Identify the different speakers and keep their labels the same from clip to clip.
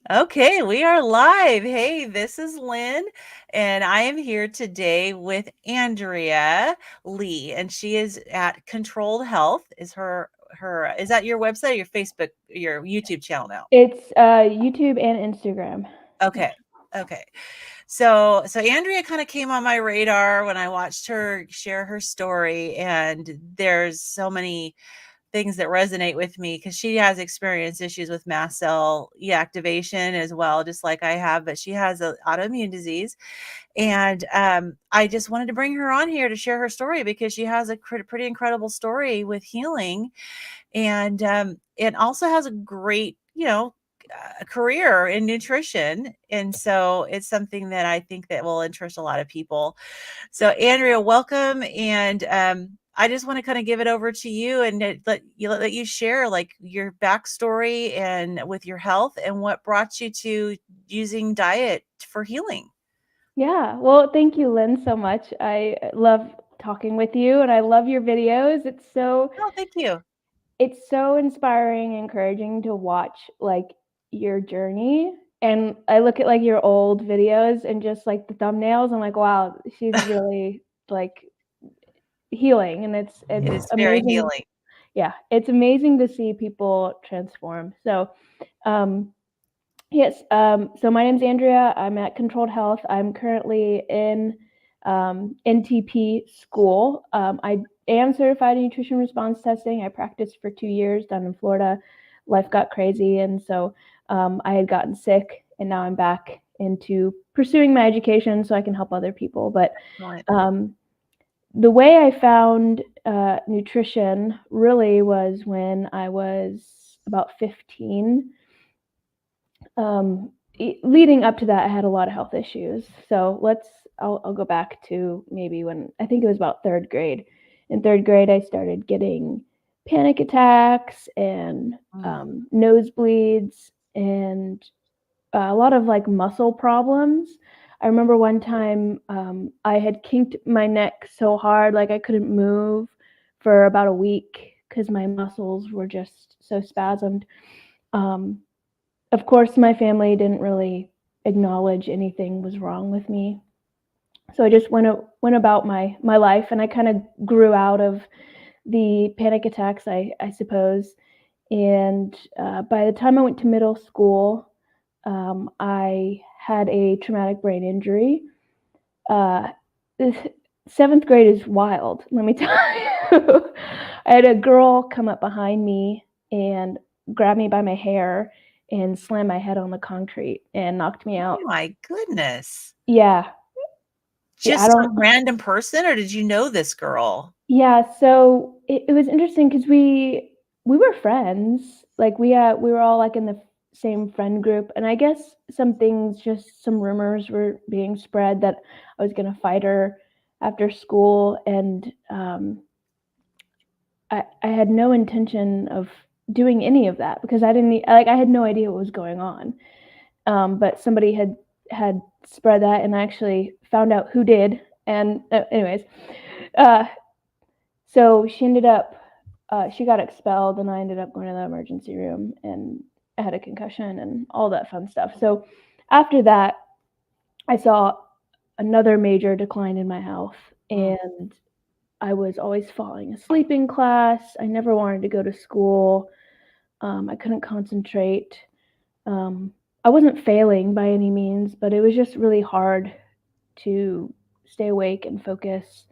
Speaker 1: Okay, we are live. Hey, this is Lynn, and I am here today with Andrea Lee, and she is at Controlled Health. Is that your website, your Facebook, your YouTube channel now?
Speaker 2: It's YouTube and Instagram. Yeah.
Speaker 1: Okay. Okay. So Andrea kind of came on my radar when I watched her share her story, and there's so many things that resonate with me because she has experienced issues with mast cell activation as well, just like I have, but she has an autoimmune disease. And I just wanted to bring her on here to share her story because she has a pretty incredible story with healing, and it also has a great, career in nutrition. And so it's something that I think that will interest a lot of people. So Andrea, welcome. And I just want to kind of give it over to you and let you share like your backstory and with your health and what brought you to using diet for healing.
Speaker 2: Yeah. Well, thank you, Lynn, so much. I love talking with you and I love your videos.
Speaker 1: Oh, thank you.
Speaker 2: It's so inspiring and encouraging to watch like your journey. And I look at like your old videos and just like the thumbnails, I'm like, wow, she's really like healing and
Speaker 1: It
Speaker 2: it's
Speaker 1: is very
Speaker 2: amazing.
Speaker 1: healing.
Speaker 2: Yeah, it's amazing to see people transform. Um Yes. So my name's Andrea. I'm at Controlled Health. I'm currently in NTP school. I am certified in nutrition response testing. I practiced for 2 years down in Florida. Life got crazy, and so I had gotten sick, and now I'm back into pursuing my education so I can help other people. But
Speaker 1: Excellent.
Speaker 2: um, the way I found nutrition really was when I was about 15. Leading up to that, I had a lot of health issues. So I'll go back to maybe when I think it was about third grade. In third grade, I started getting panic attacks and
Speaker 1: Mm.
Speaker 2: nosebleeds and a lot of like muscle problems. I remember one time I had kinked my neck so hard, like I couldn't move for about a week because my muscles were just so spasmed. Um, of course, my family didn't really acknowledge anything was wrong with me. So I just went about my life, and I kind of grew out of the panic attacks, I suppose. And by the time I went to middle school, I had a traumatic brain injury. Uh, Seventh grade is wild. Let me tell you. I had a girl come up behind me and grab me by my hair and slam my head on the concrete and knocked me
Speaker 1: Oh
Speaker 2: out.
Speaker 1: my goodness.
Speaker 2: Yeah. Yeah, I
Speaker 1: Just
Speaker 2: don't
Speaker 1: some random person, or did you know this girl?
Speaker 2: yeah, so it was interesting because we were friends. Like we were all like in the same friend group, and I guess some things, just some rumors were being spread that I was gonna fight her after school, and I had no intention of doing any of that because I didn't like I had no idea what was going on. But somebody had spread that, and I actually found out who did. And anyways, uh, so she ended up she got expelled, and I ended up going to the emergency room, and I had a concussion and all that fun stuff. So after that, I saw another major decline in my health,
Speaker 1: Mm.
Speaker 2: and I was always falling asleep in class. I never wanted to go to school. I couldn't concentrate. Um, I wasn't failing by any means, but it was just really hard to stay awake and focus.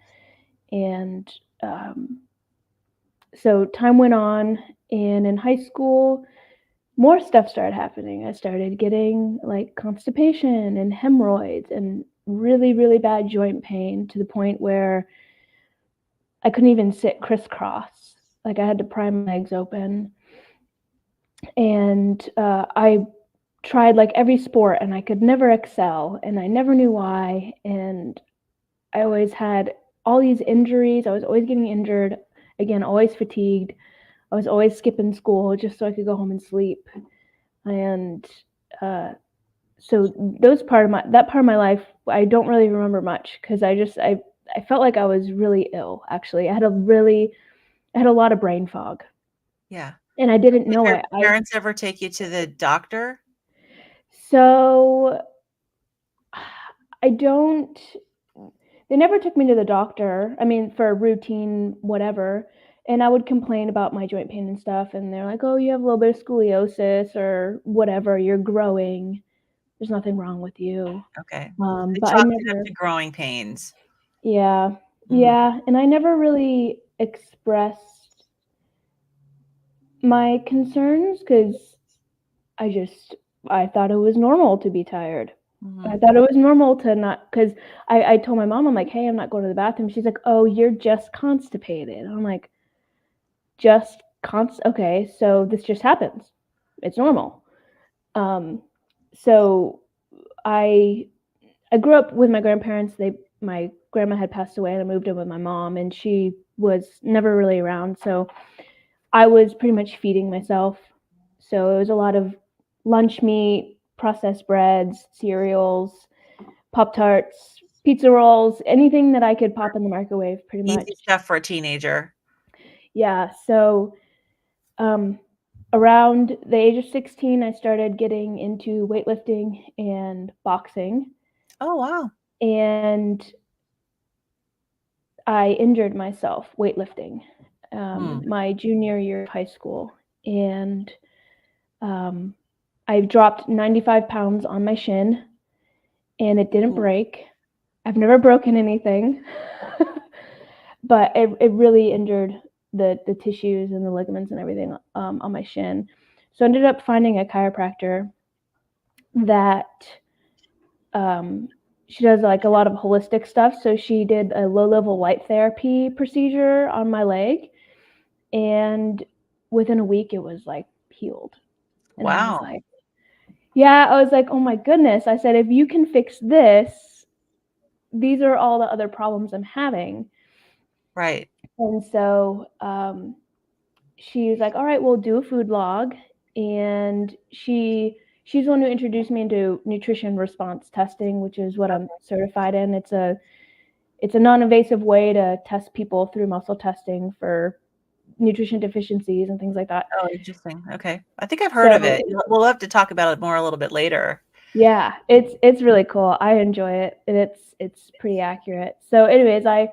Speaker 2: And so time went on, and in high school, more stuff started happening. I started getting like constipation and hemorrhoids and really, really bad joint pain to the point where I couldn't even sit crisscross. Like I had to pry my legs open. And I tried like every sport and I could never excel and I never knew why. And I always had all these injuries. I was always getting injured. Again, always fatigued. I was always skipping school just so I could go home and sleep. And uh, so that part of my life, I don't really remember much because I felt like I was really ill. Actually, I had a lot of brain fog,
Speaker 1: Yeah.
Speaker 2: and I didn't
Speaker 1: Did
Speaker 2: know
Speaker 1: your
Speaker 2: it. I
Speaker 1: parents ever take you to the doctor?
Speaker 2: So I don't they never took me to the doctor. I mean, for routine whatever. And I would complain about my joint pain and stuff, and they're like, "Oh, you have a little bit of scoliosis or whatever. You're growing. There's nothing wrong with you."
Speaker 1: Okay. They
Speaker 2: But I
Speaker 1: chalked it up
Speaker 2: never,
Speaker 1: to growing pains.
Speaker 2: yeah,
Speaker 1: Mhm.
Speaker 2: yeah, and I never really expressed my concerns because I just I thought it was normal to be tired. I
Speaker 1: Mhm.
Speaker 2: thought it was normal to not because I told my mom, I'm like, "Hey, I'm not going to the bathroom." She's like, "Oh, you're just constipated." I'm like, "Just okay, so this just happens. It's normal." Um, so I I grew up with my grandparents. My grandma had passed away, and I moved in with my mom, and she was never really around. So I was pretty much feeding myself. So it was a lot of lunch meat, processed breads, cereals, Pop Tarts, pizza rolls, anything that I could pop in the microwave, pretty much.
Speaker 1: Easy stuff for a teenager.
Speaker 2: Yeah. So um, around the age of 16, I started getting into weightlifting and boxing,
Speaker 1: Oh, wow.
Speaker 2: and I injured myself weightlifting
Speaker 1: Mm.
Speaker 2: my junior year of high school, and um, I dropped 95 pounds on my shin, and it didn't
Speaker 1: Mm.
Speaker 2: break. I've never broken anything, but it really injured the tissues and the ligaments and everything on my shin. So I ended up finding a chiropractor that um, she does like a lot of holistic stuff. So she did a low level light therapy procedure on my leg, and within a week it was like healed. And I was
Speaker 1: Wow.
Speaker 2: like, yeah, I was like, oh my goodness. I said, if you can fix this, these are all the other problems I'm having.
Speaker 1: Right.
Speaker 2: And so she was like, all right, we'll do a food log. And she's the one who introduced me into nutrition response testing, which is what I'm certified in. It's a non-invasive way to test people through muscle testing for nutrition deficiencies and things like that.
Speaker 1: Oh, interesting. Okay. I think I've heard of
Speaker 2: So
Speaker 1: it. We'll have to talk about it more a little bit later.
Speaker 2: yeah, it's really cool. I enjoy it, and it's pretty accurate. So, anyways, I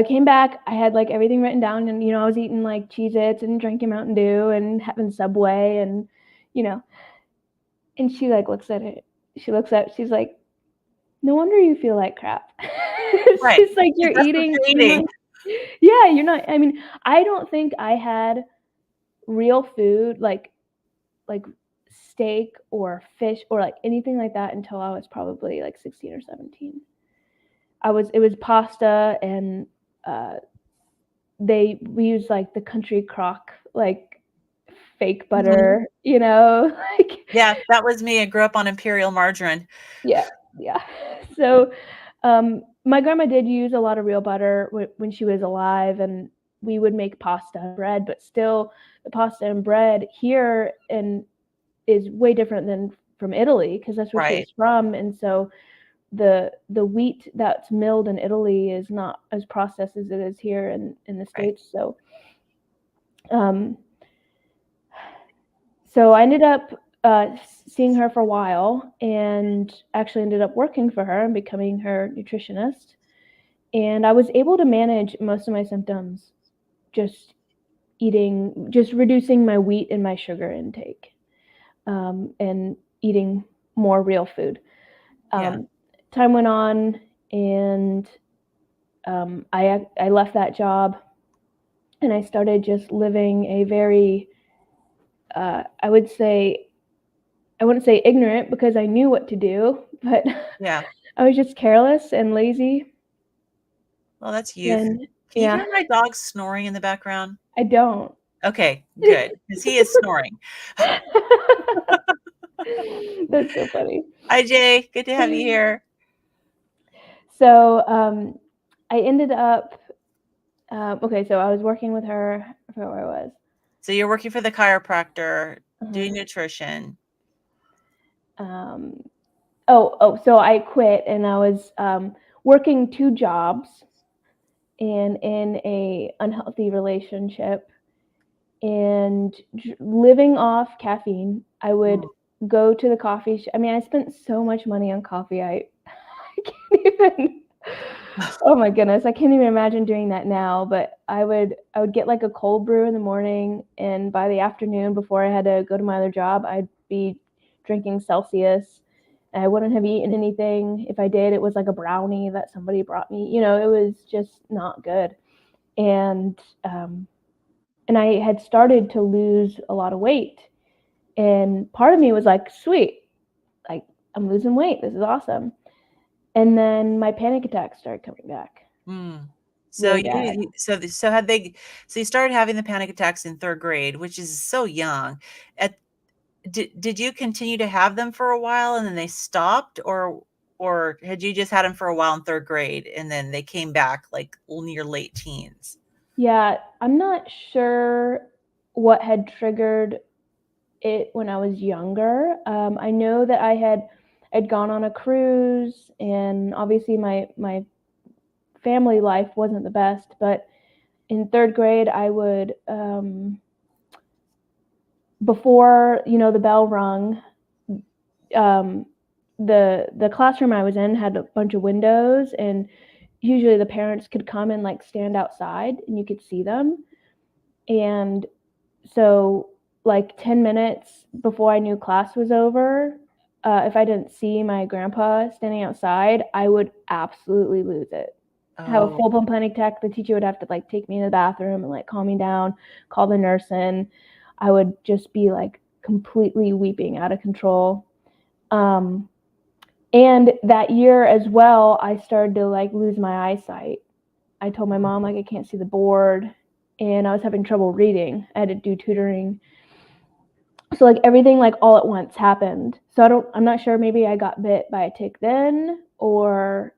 Speaker 2: came back. I had like everything written down, and I was eating like Cheez-Its and drinking Mountain Dew and having Subway, and you know. And she like looks at it. She looks up. She's like, "No wonder you feel like crap."
Speaker 1: Right.
Speaker 2: She's like, "You're
Speaker 1: That's what
Speaker 2: eating
Speaker 1: you're
Speaker 2: too
Speaker 1: eating.
Speaker 2: much." Yeah, you're not. I mean, I don't think I had real food like steak or fish or like anything like that until I was probably like 16 or 17. It was pasta and uh we use like the country crock like fake
Speaker 1: Mhm.
Speaker 2: butter, like
Speaker 1: Yeah, that was me. I grew up on Imperial margarine.
Speaker 2: yeah, yeah. So my grandma did use a lot of real butter when she was alive, and we would make pasta and bread, but still the pasta and bread here and is way different than from Italy because that's where she
Speaker 1: Right.
Speaker 2: was from, and so the wheat that's milled in Italy is not as processed as it is here in the
Speaker 1: Right.
Speaker 2: States. Um, so I ended up seeing her for a while and actually ended up working for her and becoming her nutritionist. And I was able to manage most of my symptoms just just reducing my wheat and my sugar intake, and eating more real food.
Speaker 1: Yeah.
Speaker 2: Um, Time went on, and I left that job, and I started just living a very, I would say, I wouldn't say ignorant because I knew what to do, but
Speaker 1: Yeah.
Speaker 2: I was just careless and lazy.
Speaker 1: Well, that's youth.
Speaker 2: And
Speaker 1: Can you
Speaker 2: yeah,
Speaker 1: hear my dog snoring in the background?
Speaker 2: I don't.
Speaker 1: Okay, good, because he is snoring.
Speaker 2: That's so funny.
Speaker 1: Hi, Jay. Good to have you here.
Speaker 2: So I ended up, okay, so I was working with her. I forgot where I was.
Speaker 1: So you're working for the chiropractor, doing
Speaker 2: Uh-huh.
Speaker 1: nutrition.
Speaker 2: Um, so I quit and I was working two jobs and in a unhealthy relationship and living off caffeine. I would
Speaker 1: Mm.
Speaker 2: go to the coffee shop. I mean, I spent so much money on coffee. I can't even. Oh my goodness, I can't even imagine doing that now. But I would get like a cold brew in the morning, and by the afternoon, before I had to go to my other job, I'd be drinking Celsius. And I wouldn't have eaten anything. If I did, it was like a brownie that somebody brought me. It was just not good. And and I had started to lose a lot of weight. And part of me was like, sweet, like I'm losing weight. This is awesome. And then my panic attacks started coming back
Speaker 1: So
Speaker 2: really bad.
Speaker 1: so you started having the panic attacks in 3rd grade, which is so young. At did you continue to have them for a while and then they stopped, or had you just had them for a while in 3rd grade and then they came back like in your late teens?
Speaker 2: Yeah, I'm not sure what had triggered it when I was younger. I know that I'd gone on a cruise, and obviously my family life wasn't the best. But in 3rd grade, I would before the bell rung, um, the classroom I was in had a bunch of windows, and usually the parents could come and like stand outside and you could see them. And so like 10 minutes before I knew class was over, if I didn't see my grandpa standing outside, I would absolutely lose it. Have a
Speaker 1: Oh,
Speaker 2: full-blown panic attack. The teacher would have to like take me in the bathroom and like calm me down, call the nurse in. I would just be like completely weeping out of control. Um, and that year as well, I started to like lose my eyesight. I told my mom like I can't see the board, and I was having trouble reading. I had to do tutoring. So like everything like all at once happened. So I'm not sure, maybe I got bit by a tick then, or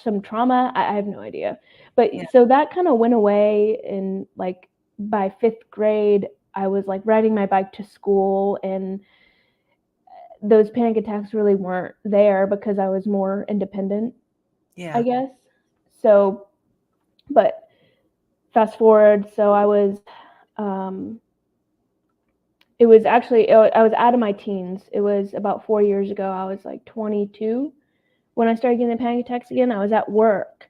Speaker 2: some trauma. I have no idea. But
Speaker 1: yeah,
Speaker 2: so that kind of went away, and like by 5th grade, I was like riding my bike to school, and those panic attacks really weren't there because I was more independent, I
Speaker 1: yeah,
Speaker 2: guess. So, but fast forward, so um, it was actually, I was out of my teens. It was about 4 years ago. I was like 22 when I started getting the panic attacks again. I was at work,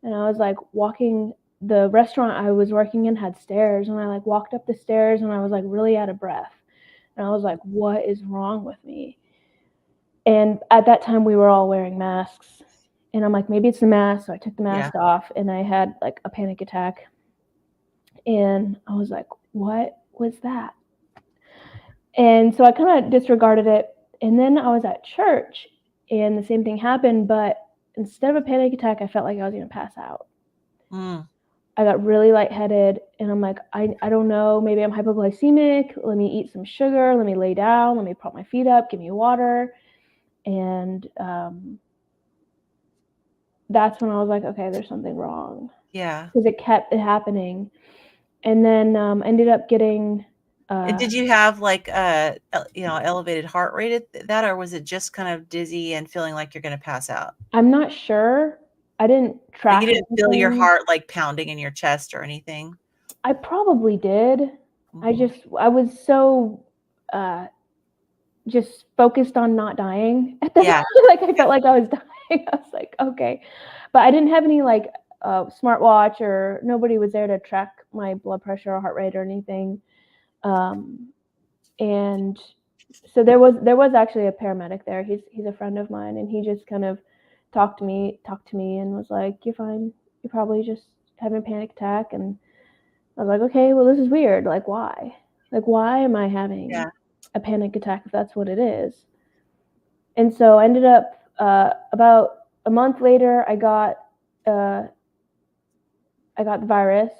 Speaker 2: and I was like walking. The restaurant I was working in had stairs, and I like walked up the stairs, and I was like really out of breath. And I was like, what is wrong with me? And at that time, we were all wearing masks. And I'm like, maybe it's the mask. So I took the
Speaker 1: yeah,
Speaker 2: mask off, and I had like a panic attack. And I was like, what was that? And so I kind of disregarded it. And then I was at church, and the same thing happened. But instead of a panic attack, I felt like I was going to pass out.
Speaker 1: mm,
Speaker 2: I got really lightheaded, and I'm like, I don't know, maybe I'm hypoglycemic. Let me eat some sugar. Let me lay down. Let me prop my feet up. Give me water. And that's when I was like, okay, there's something wrong,
Speaker 1: yeah.
Speaker 2: because it kept happening. And then ended up getting,
Speaker 1: And did you have like elevated heart rate at that, or was it just kind of dizzy and feeling like you're going to pass out?
Speaker 2: I'm not sure. I didn't
Speaker 1: Like you
Speaker 2: track
Speaker 1: didn't feel your
Speaker 2: anything.
Speaker 1: heart like pounding in your chest or anything?
Speaker 2: I probably did.
Speaker 1: Mhm.
Speaker 2: I was so uh, just focused on not dying at that
Speaker 1: Yeah,
Speaker 2: point. Like I
Speaker 1: yeah,
Speaker 2: felt like I was dying. I was like, okay, but I didn't have any like smartwatch, or nobody was there to track my blood pressure or heart rate or anything. Um, and so there was actually a paramedic there. He's a friend of mine, and he just kind of talked to me and was like, "You're fine. You're probably just having a panic attack." And I was like, "Okay, well this is weird. Like why? Like why am I having
Speaker 1: yeah,
Speaker 2: a panic attack if that's what it is?" And so I ended up about a month later, uh, I got the virus,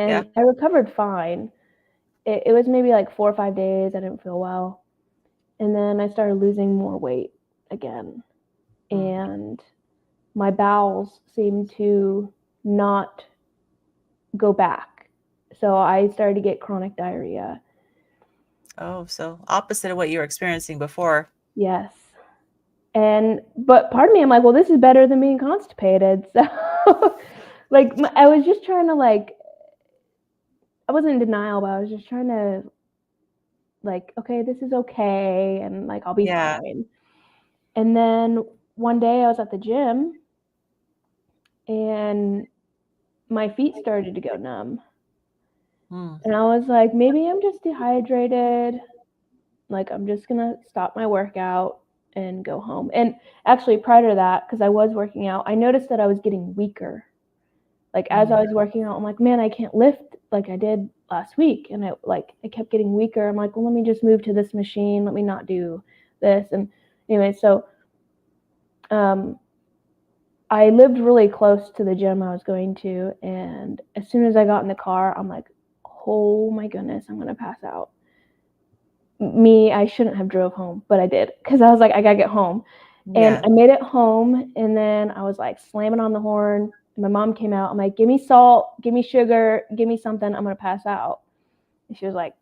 Speaker 1: yeah.
Speaker 2: and I recovered fine. It was maybe like 4 or 5 days. I didn't feel well, and then I started losing more weight again,
Speaker 1: Mm.
Speaker 2: and my bowels seemed to not go back. So I started to get chronic diarrhea.
Speaker 1: Oh, so opposite of what you were experiencing before.
Speaker 2: Yes. But part of me, I'm like, well, this is better than being constipated. So, like, I was just trying to, like, I wasn't in denial, but I was just trying to like, okay, this is okay, and like I'll be
Speaker 1: Yeah.
Speaker 2: fine. And then one day I was at the gym and my feet started to go numb.
Speaker 1: Mm.
Speaker 2: And I was like, maybe I'm just dehydrated. Like, I'm just going to stop my workout and go home. And actually, prior to that, because I was working out, I noticed that I was getting weaker. Like, as I
Speaker 1: Mm.
Speaker 2: was working out, I'm like, man, I can't lift like I did last week. And I kept getting weaker. I'm like, well, let me just move to this machine. Let me not do this. And anyway, so I lived really close to the gym I was going to, and as soon as I got in the car, I'm like, oh my goodness, I'm gonna pass out. I shouldn't have drove home, but I did because I was like, I gotta get home. And
Speaker 1: Yeah.
Speaker 2: I made it home, and then I was like slamming on the horn. My mom came out. I'm like, give me salt, give me sugar, give me something. I'm gonna pass out. And she was like,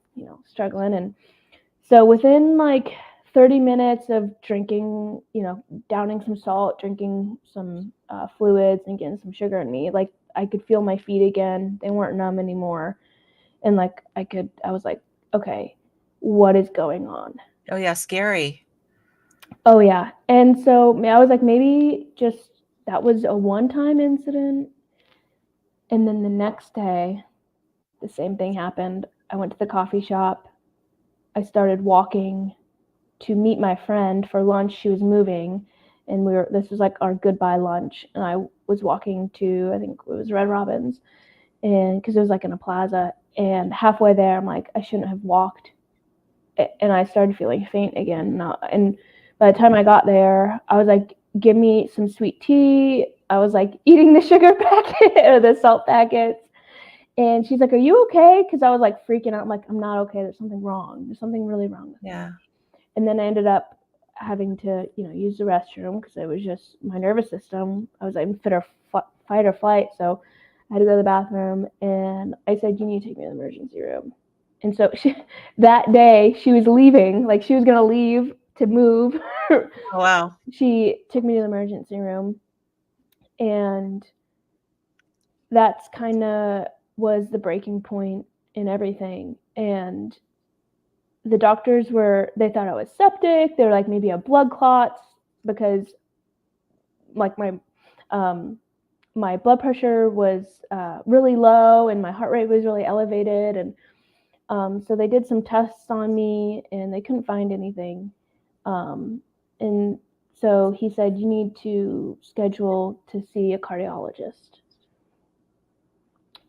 Speaker 2: struggling. And so within like 30 minutes of drinking, downing some salt, drinking some fluids, and getting some sugar in me, like I could feel my feet again. They weren't numb anymore. And like I was like, okay, what is going on?
Speaker 1: Oh yeah, scary.
Speaker 2: Oh, yeah. And so I was like, maybe just that was a one-time incident. And then the next day, the same thing happened. I went to the coffee shop. I started walking to meet my friend for lunch. She was moving, and this was like our goodbye lunch. And I was walking to, I think it was Red Robin's, and because it was like in a plaza. And halfway there, I'm like, I shouldn't have walked. And I started feeling faint again. And by the time I got there, I was like, give me some sweet tea. I was like eating the sugar packet or the salt packets. And she's like, are you okay? Because I was like freaking out. I'm like, I'm not okay. There's something wrong. There's something really wrong with me.
Speaker 1: Yeah.
Speaker 2: And then I ended up having to, use the restroom because it was just my nervous system. I was like in fight or flight. So I had to go to the bathroom, and I said, you need to take me to the emergency room. And so that day she was leaving, like she was going to leave to move.
Speaker 1: Oh wow.
Speaker 2: She took me to the emergency room, and that's kind of was the breaking point in everything. And the doctors they thought I was septic. They were like, maybe a blood clots, because like my blood pressure was really low and my heart rate was really elevated. And so they did some tests on me and they couldn't find anything. And so he said, you need to schedule to see a cardiologist.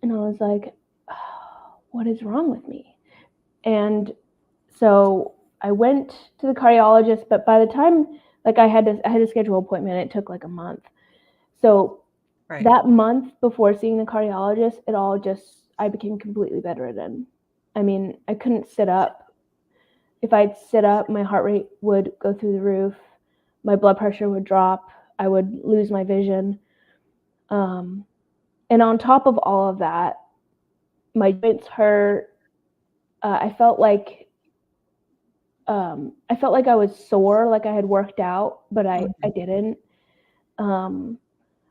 Speaker 2: And I was like, oh, what is wrong with me? And so I went to the cardiologist, but by the time like I had to schedule an appointment, it took like a month. So
Speaker 1: Right.
Speaker 2: that month before seeing the cardiologist, I became completely bedridden. I mean, I couldn't sit up. If I'd sit up, my heart rate would go through the roof. My blood pressure would drop. I would lose my vision. And on top of all of that, my joints hurt. I felt like I was sore, like I had worked out, but I didn't.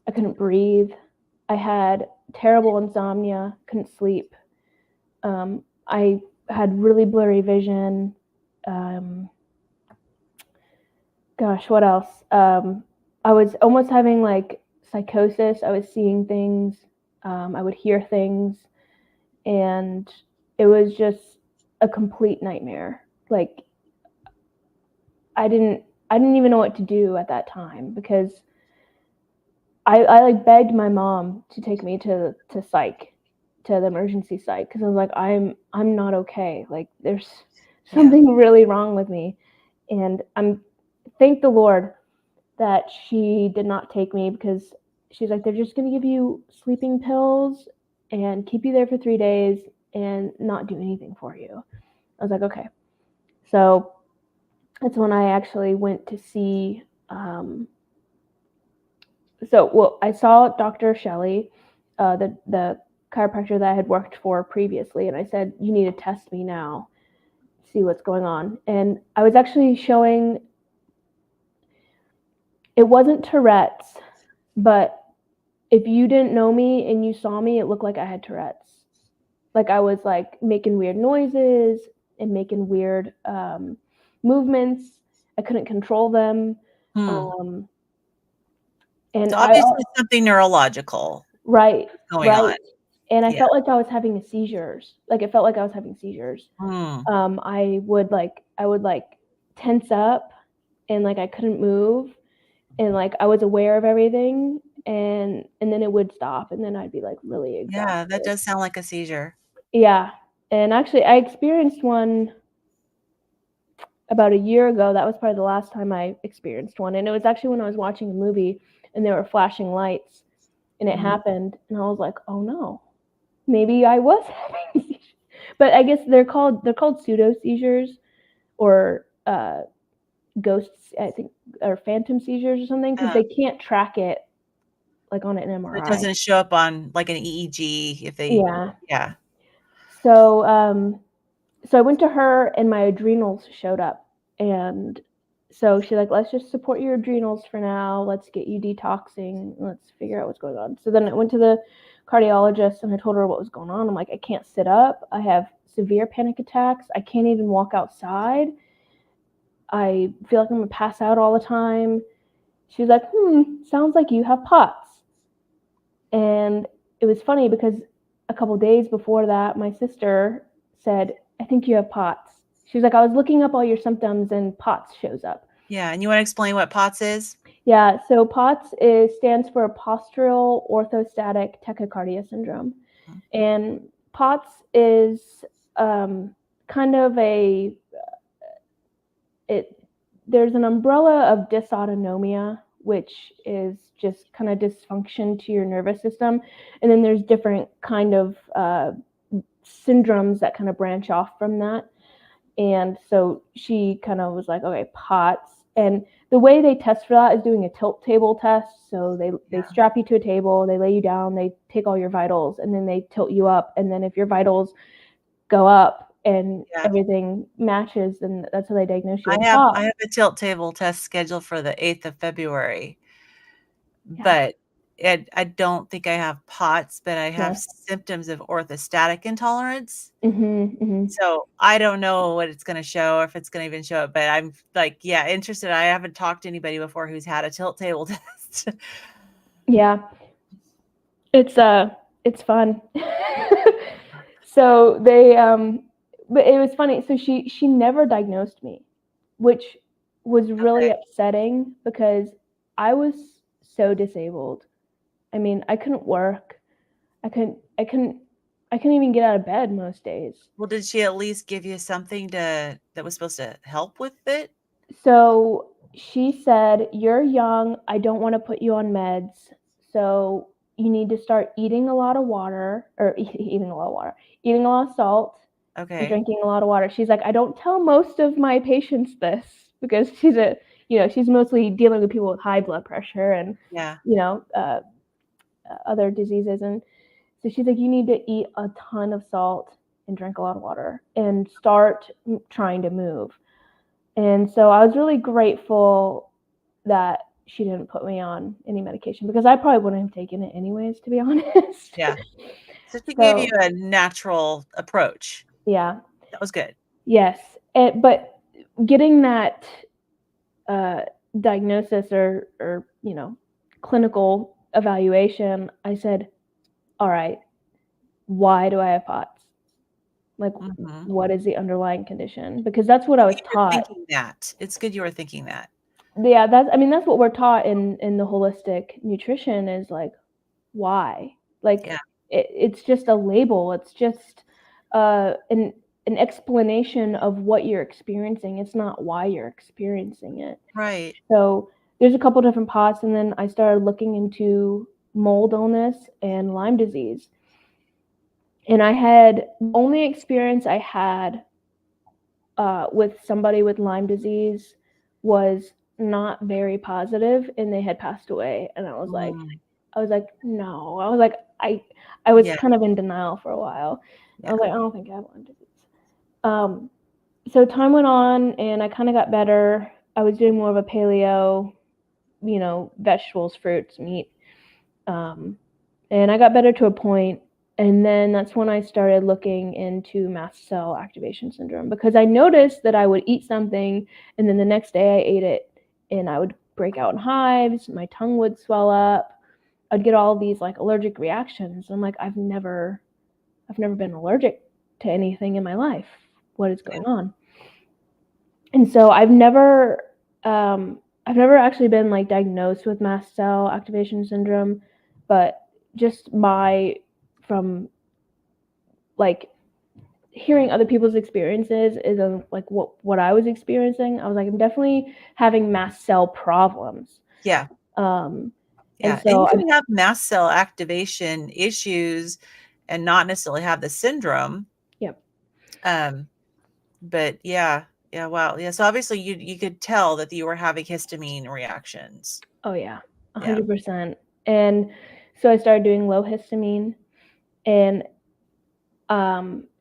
Speaker 2: I couldn't breathe. I had terrible insomnia, couldn't sleep. I had really blurry vision. Gosh, what else? I was almost having like psychosis. I was seeing things. I would hear things, and it was just a complete nightmare. Like I didn't even know what to do at that time, because I like begged my mom to take me to psych, to the emergency psych, because I was like, I'm not okay. Like there's something really wrong with me. And thank the Lord that she did not take me, because she's like, they're just gonna give you sleeping pills and keep you there for 3 days and not do anything for you. I was like, okay. So that's when I actually went to see I saw Dr. Shelley, the chiropractor that I had worked for previously, and I said, you need to test me now, see what's going on. And I was actually showing, it wasn't Tourette's, but if you didn't know me and you saw me, it looked like I had Tourette's. Like I was like making weird noises, and making weird movements. I couldn't control them. And
Speaker 1: So
Speaker 2: I
Speaker 1: obviously it's something neurological
Speaker 2: right,
Speaker 1: going on.
Speaker 2: right. And I
Speaker 1: Yeah.
Speaker 2: felt like I was having seizures. Like it felt like I was having seizures. I would like tense up and like I couldn't move and like I was aware of everything and then it would stop and then I'd be like really
Speaker 1: Yeah, that
Speaker 2: exhausted.
Speaker 1: does sound like a seizure.
Speaker 2: Yeah. And actually I experienced one about a year ago. That was probably the last time I experienced one. And it was actually when I was watching a movie and there were flashing lights and it happened and I was like, "Oh no. Maybe I was having seizures." But I guess they're called pseudo seizures or ghosts, I think, or phantom seizures or something because they can't track it like on an
Speaker 1: It
Speaker 2: MRI.
Speaker 1: doesn't show up on like an EEG if they
Speaker 2: Yeah.
Speaker 1: yeah.
Speaker 2: So so I went to her and my adrenals showed up and so she's like, let's just support your adrenals for now. Let's get you detoxing. Let's figure out what's going on. So then I went to the cardiologist and I told her what was going on. I'm like, I can't sit up. I have severe panic attacks. I can't even walk outside. I feel like I'm gonna pass out all the time. She was like, sounds like you have POTS. And it was funny because a couple days before that, my sister said, I think you have POTS. She was like, I was looking up all your symptoms and POTS shows up.
Speaker 1: Yeah, and you wanna explain what POTS is?
Speaker 2: Yeah, so POTS stands for postural orthostatic tachycardia syndrome. And POTS is kind of there's an umbrella of dysautonomia, which is just kind of dysfunction to your nervous system. And then there's different kind of syndromes that kind of branch off from that. And so she kind of was like, okay, POTS. And the way they test for that is doing a tilt table test. So they strap you to a table, they lay you down, they take all your vitals, and then they tilt you up. And then if your vitals go up and everything matches, then that's how they diagnose you with POTS.
Speaker 1: I have a tilt table test scheduled for the 8th of February,
Speaker 2: Yeah.
Speaker 1: but I don't think I have POTS, but I have
Speaker 2: Yeah.
Speaker 1: symptoms of orthostatic intolerance.
Speaker 2: Mm-hmm.
Speaker 1: So I don't know what it's gonna show or if it's gonna even show up, but I'm like, yeah, interested. I haven't talked to anybody before who's had a tilt table test.
Speaker 2: Yeah. It's fun. So they but it was funny. So she never diagnosed me, which was really
Speaker 1: Okay.
Speaker 2: upsetting because I was so disabled. I mean, I couldn't work. I couldn't even get out of bed most days.
Speaker 1: Well, did she at least give you something that was supposed to help with it?
Speaker 2: So she said, "You're young. I don't want to put you on meds. So you need to start eating a lot of water or eating a lot of water, eating a lot of salt and
Speaker 1: Okay.
Speaker 2: drinking a lot of water." She's like, "I don't tell most of my patients this because she's mostly dealing with people with high blood pressure and,
Speaker 1: Yeah.
Speaker 2: other diseases. And so she's like, you need to eat a ton of salt and drink a lot of water and start trying to move." And so I was really grateful that she didn't put me on any medication because I probably wouldn't have taken it anyways, to be honest.
Speaker 1: Yeah. So she gave you
Speaker 2: So,
Speaker 1: a natural approach.
Speaker 2: yeah,
Speaker 1: That was good.
Speaker 2: yes. But getting that uh, diagnosis or, clinical evaluation, I said, all right, why do I have POTS? Like,
Speaker 1: Mhm.
Speaker 2: what is the underlying condition? Because that's what I was
Speaker 1: You're
Speaker 2: taught.
Speaker 1: thinking that. It's good you were thinking that.
Speaker 2: Yeah, that's what we're taught in the holistic nutrition is like, why? Like
Speaker 1: Yeah.
Speaker 2: it's just a label. It's just an explanation of what you're experiencing. It's not why you're experiencing it.
Speaker 1: Right.
Speaker 2: So there's a couple different pots, and then I started looking into mold illness and Lyme disease. And I had only experience I had with somebody with Lyme disease was not very positive, and they had passed away. And
Speaker 1: Mm.
Speaker 2: I was like, no. I was like, I was
Speaker 1: Yeah.
Speaker 2: kind of in denial for a while. I
Speaker 1: Yeah.
Speaker 2: was like, I don't think I have Lyme disease. So time went on, and I kind of got better. I was doing more of a paleo, vegetables, fruits, meat, and I got better to a point. And then that's when I started looking into mast cell activation syndrome, because I noticed that I would eat something and then the next day I ate it and I would break out in hives, my tongue would swell up, I'd get all these like allergic reactions. I'm like, I've never been allergic to anything in my life. What is
Speaker 1: Yeah.
Speaker 2: going on? And so I've never actually been like diagnosed with mast cell activation syndrome, but just from like hearing other people's experiences is like what I was experiencing. I was like, I'm definitely having mast cell problems.
Speaker 1: Yeah.
Speaker 2: Um, and
Speaker 1: Yeah. And
Speaker 2: so
Speaker 1: you
Speaker 2: I
Speaker 1: can have mast cell activation issues and not necessarily have the syndrome.
Speaker 2: yeah,
Speaker 1: Um, but yeah. Yeah. Wow. Yeah. So obviously you could tell that you were having histamine reactions.
Speaker 2: oh yeah,
Speaker 1: Yeah.
Speaker 2: 100%. And so I started doing low histamine, and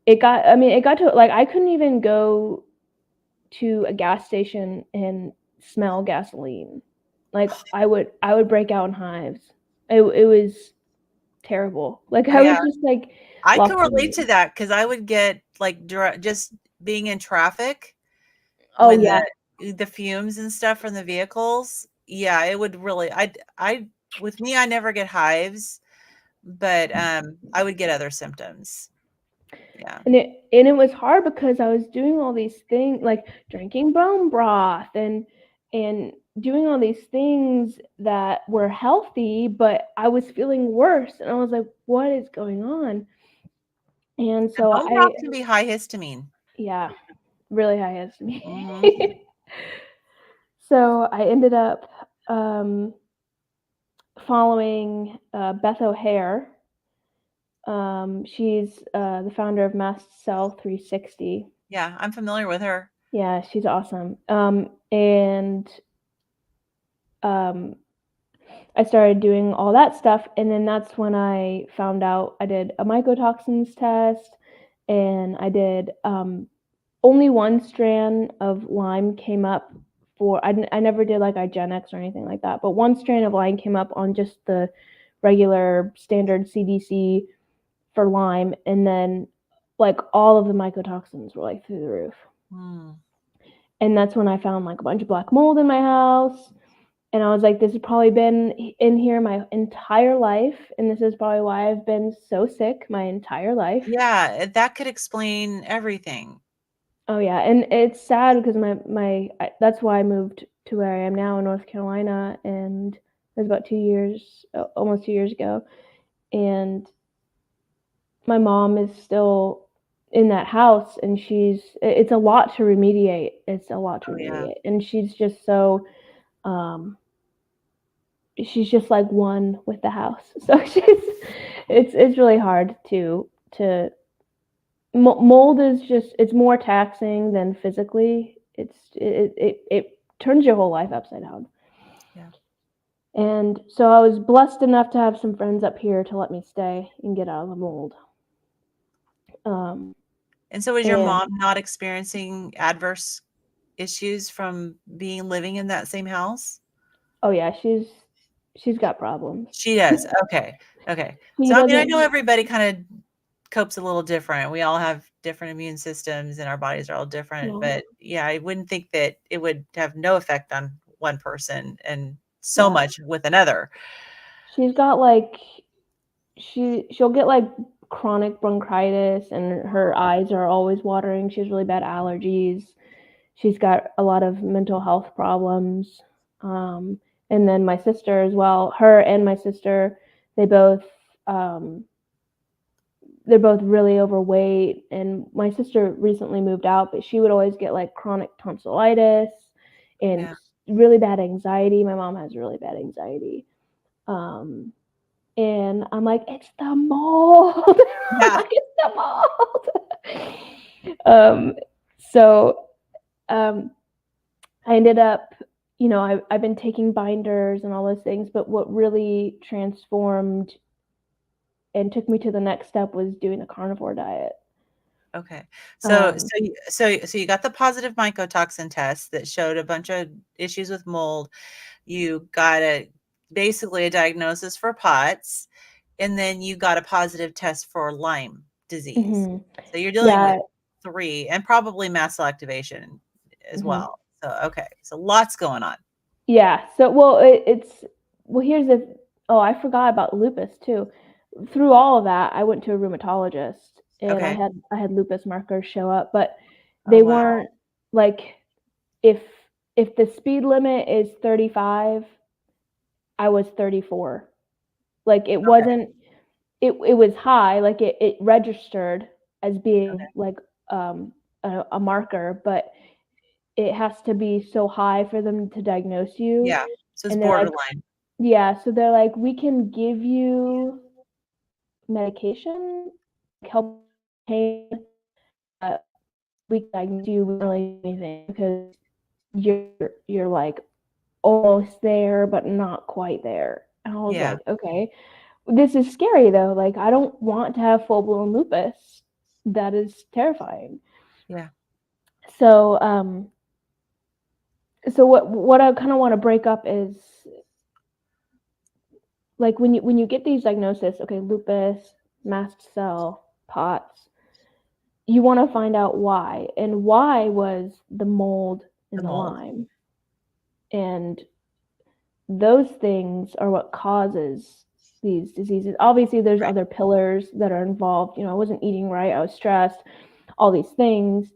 Speaker 2: it got to like I couldn't even go to a gas station and smell gasoline. Like I would break out in hives. It was terrible. Like I was
Speaker 1: Yeah.
Speaker 2: just like
Speaker 1: I
Speaker 2: lost
Speaker 1: can
Speaker 2: in the
Speaker 1: relate to
Speaker 2: weeds.
Speaker 1: that because I would get like just being in traffic
Speaker 2: Oh
Speaker 1: when
Speaker 2: yeah,
Speaker 1: the fumes and stuff from the vehicles. Yeah, it would really I with me I never get hives, but I would get other symptoms. Yeah.
Speaker 2: and it was hard because I was doing all these things like drinking bone broth and doing all these things that were healthy, but I was feeling worse, and I was like, what is going on? And
Speaker 1: And
Speaker 2: so
Speaker 1: bone
Speaker 2: I
Speaker 1: broth can be high histamine.
Speaker 2: yeah, really high histamine.
Speaker 1: Mhm.
Speaker 2: So I ended up following Beth O'Hare. She's the founder of Mast Cell 360.
Speaker 1: Yeah, I'm familiar with her.
Speaker 2: Yeah, she's awesome. And um, I started doing all that stuff, and then that's when I found out I did a mycotoxins test, and I did only one strand of Lyme came up for I never did like IGeneX or anything like that, but one strand of Lyme came up on just the regular standard CDC for Lyme, and then like all of the mycotoxins were like through the roof.
Speaker 1: Hmm.
Speaker 2: And that's when I found like a bunch of black mold in my house. And I was like, this has probably been in here my entire life. And this is probably why I've been so sick my entire life.
Speaker 1: Yeah, that could explain everything.
Speaker 2: Oh yeah, and it's sad because that's why I moved to where I am now in North Carolina, and it was about 2 years, almost 2 years ago, and my mom is still in that house, and it's a lot to remediate. It's a lot to
Speaker 1: Oh yeah.
Speaker 2: remediate, and she's just so um, she's just like one with the house, so it's really hard to mold is just it's more taxing than physically. It turns your whole life upside down.
Speaker 1: Yeah.
Speaker 2: And so I was blessed enough to have some friends up here to let me stay and get out of the mold. Um,
Speaker 1: And so is your
Speaker 2: and
Speaker 1: mom not experiencing adverse issues from being living in that same house?
Speaker 2: oh yeah, she's got problems.
Speaker 1: She does. Okay. Okay.
Speaker 2: She
Speaker 1: So I mean, I
Speaker 2: doesn't.
Speaker 1: know everybody kind of copes a little different. We all have different immune systems and our bodies are all different,
Speaker 2: Yeah,
Speaker 1: but yeah, I wouldn't think that it would have no effect on one person and so
Speaker 2: yeah.
Speaker 1: much with another.
Speaker 2: She's got like she'll get like chronic bronchitis, and her eyes are always watering. She has really bad allergies. She's got a lot of mental health problems. Um, and then my sister as well. Her and my sister, they both um, they're both really overweight. And my sister recently moved out, but she would always get like chronic tonsillitis and
Speaker 1: Yeah.
Speaker 2: really bad anxiety. My mom has really bad anxiety. Um, and I'm like, it's the mold. I'm
Speaker 1: Yeah.
Speaker 2: like, it's the mold. So um, I ended up, I've been taking binders and all those things, but what really transformed and took me to the next step was doing a carnivore diet.
Speaker 1: Okay. So
Speaker 2: Um,
Speaker 1: so you got the positive mycotoxin test that showed a bunch of issues with mold. You got basically a diagnosis for POTS. and then you got a positive test for Lyme disease.
Speaker 2: Mhm.
Speaker 1: So you're dealing with
Speaker 2: Yeah.
Speaker 1: 3 and probably mast cell activation as
Speaker 2: Mhm.
Speaker 1: well. So, okay. So lots going on.
Speaker 2: Yeah. So, well, it's well. Here's the. Oh, I forgot about lupus too. Through all of that, I went to a rheumatologist, and
Speaker 1: Okay.
Speaker 2: I had lupus markers show up, but
Speaker 1: Oh,
Speaker 2: they
Speaker 1: wow.
Speaker 2: weren't like if if the speed limit is 35, I was 34. Like it
Speaker 1: Okay.
Speaker 2: wasn't. It was high. Like it registered as
Speaker 1: Okay.
Speaker 2: being like a marker, but it has to be so high for them to diagnose you.
Speaker 1: Yeah. So it's
Speaker 2: And they're like,
Speaker 1: borderline.
Speaker 2: yeah, so they're like, we can give you medication, help pain, but we can diagnose you, we don't really do anything because you're like almost there, but not quite there. And I was
Speaker 1: Yeah.
Speaker 2: like, okay, this is scary though. Like, I don't want to have full blown lupus. That is terrifying.
Speaker 1: Yeah.
Speaker 2: So, so what I kind of want to break up is like when you get these diagnoses, okay, lupus, mast cell, POTS, you want to find out why, and why was the mold
Speaker 1: The
Speaker 2: in the
Speaker 1: mold.
Speaker 2: Lyme, and those things are what causes these diseases. Obviously, there's
Speaker 1: Right.
Speaker 2: other pillars that are involved. You know, I wasn't eating right, I was stressed, all these things,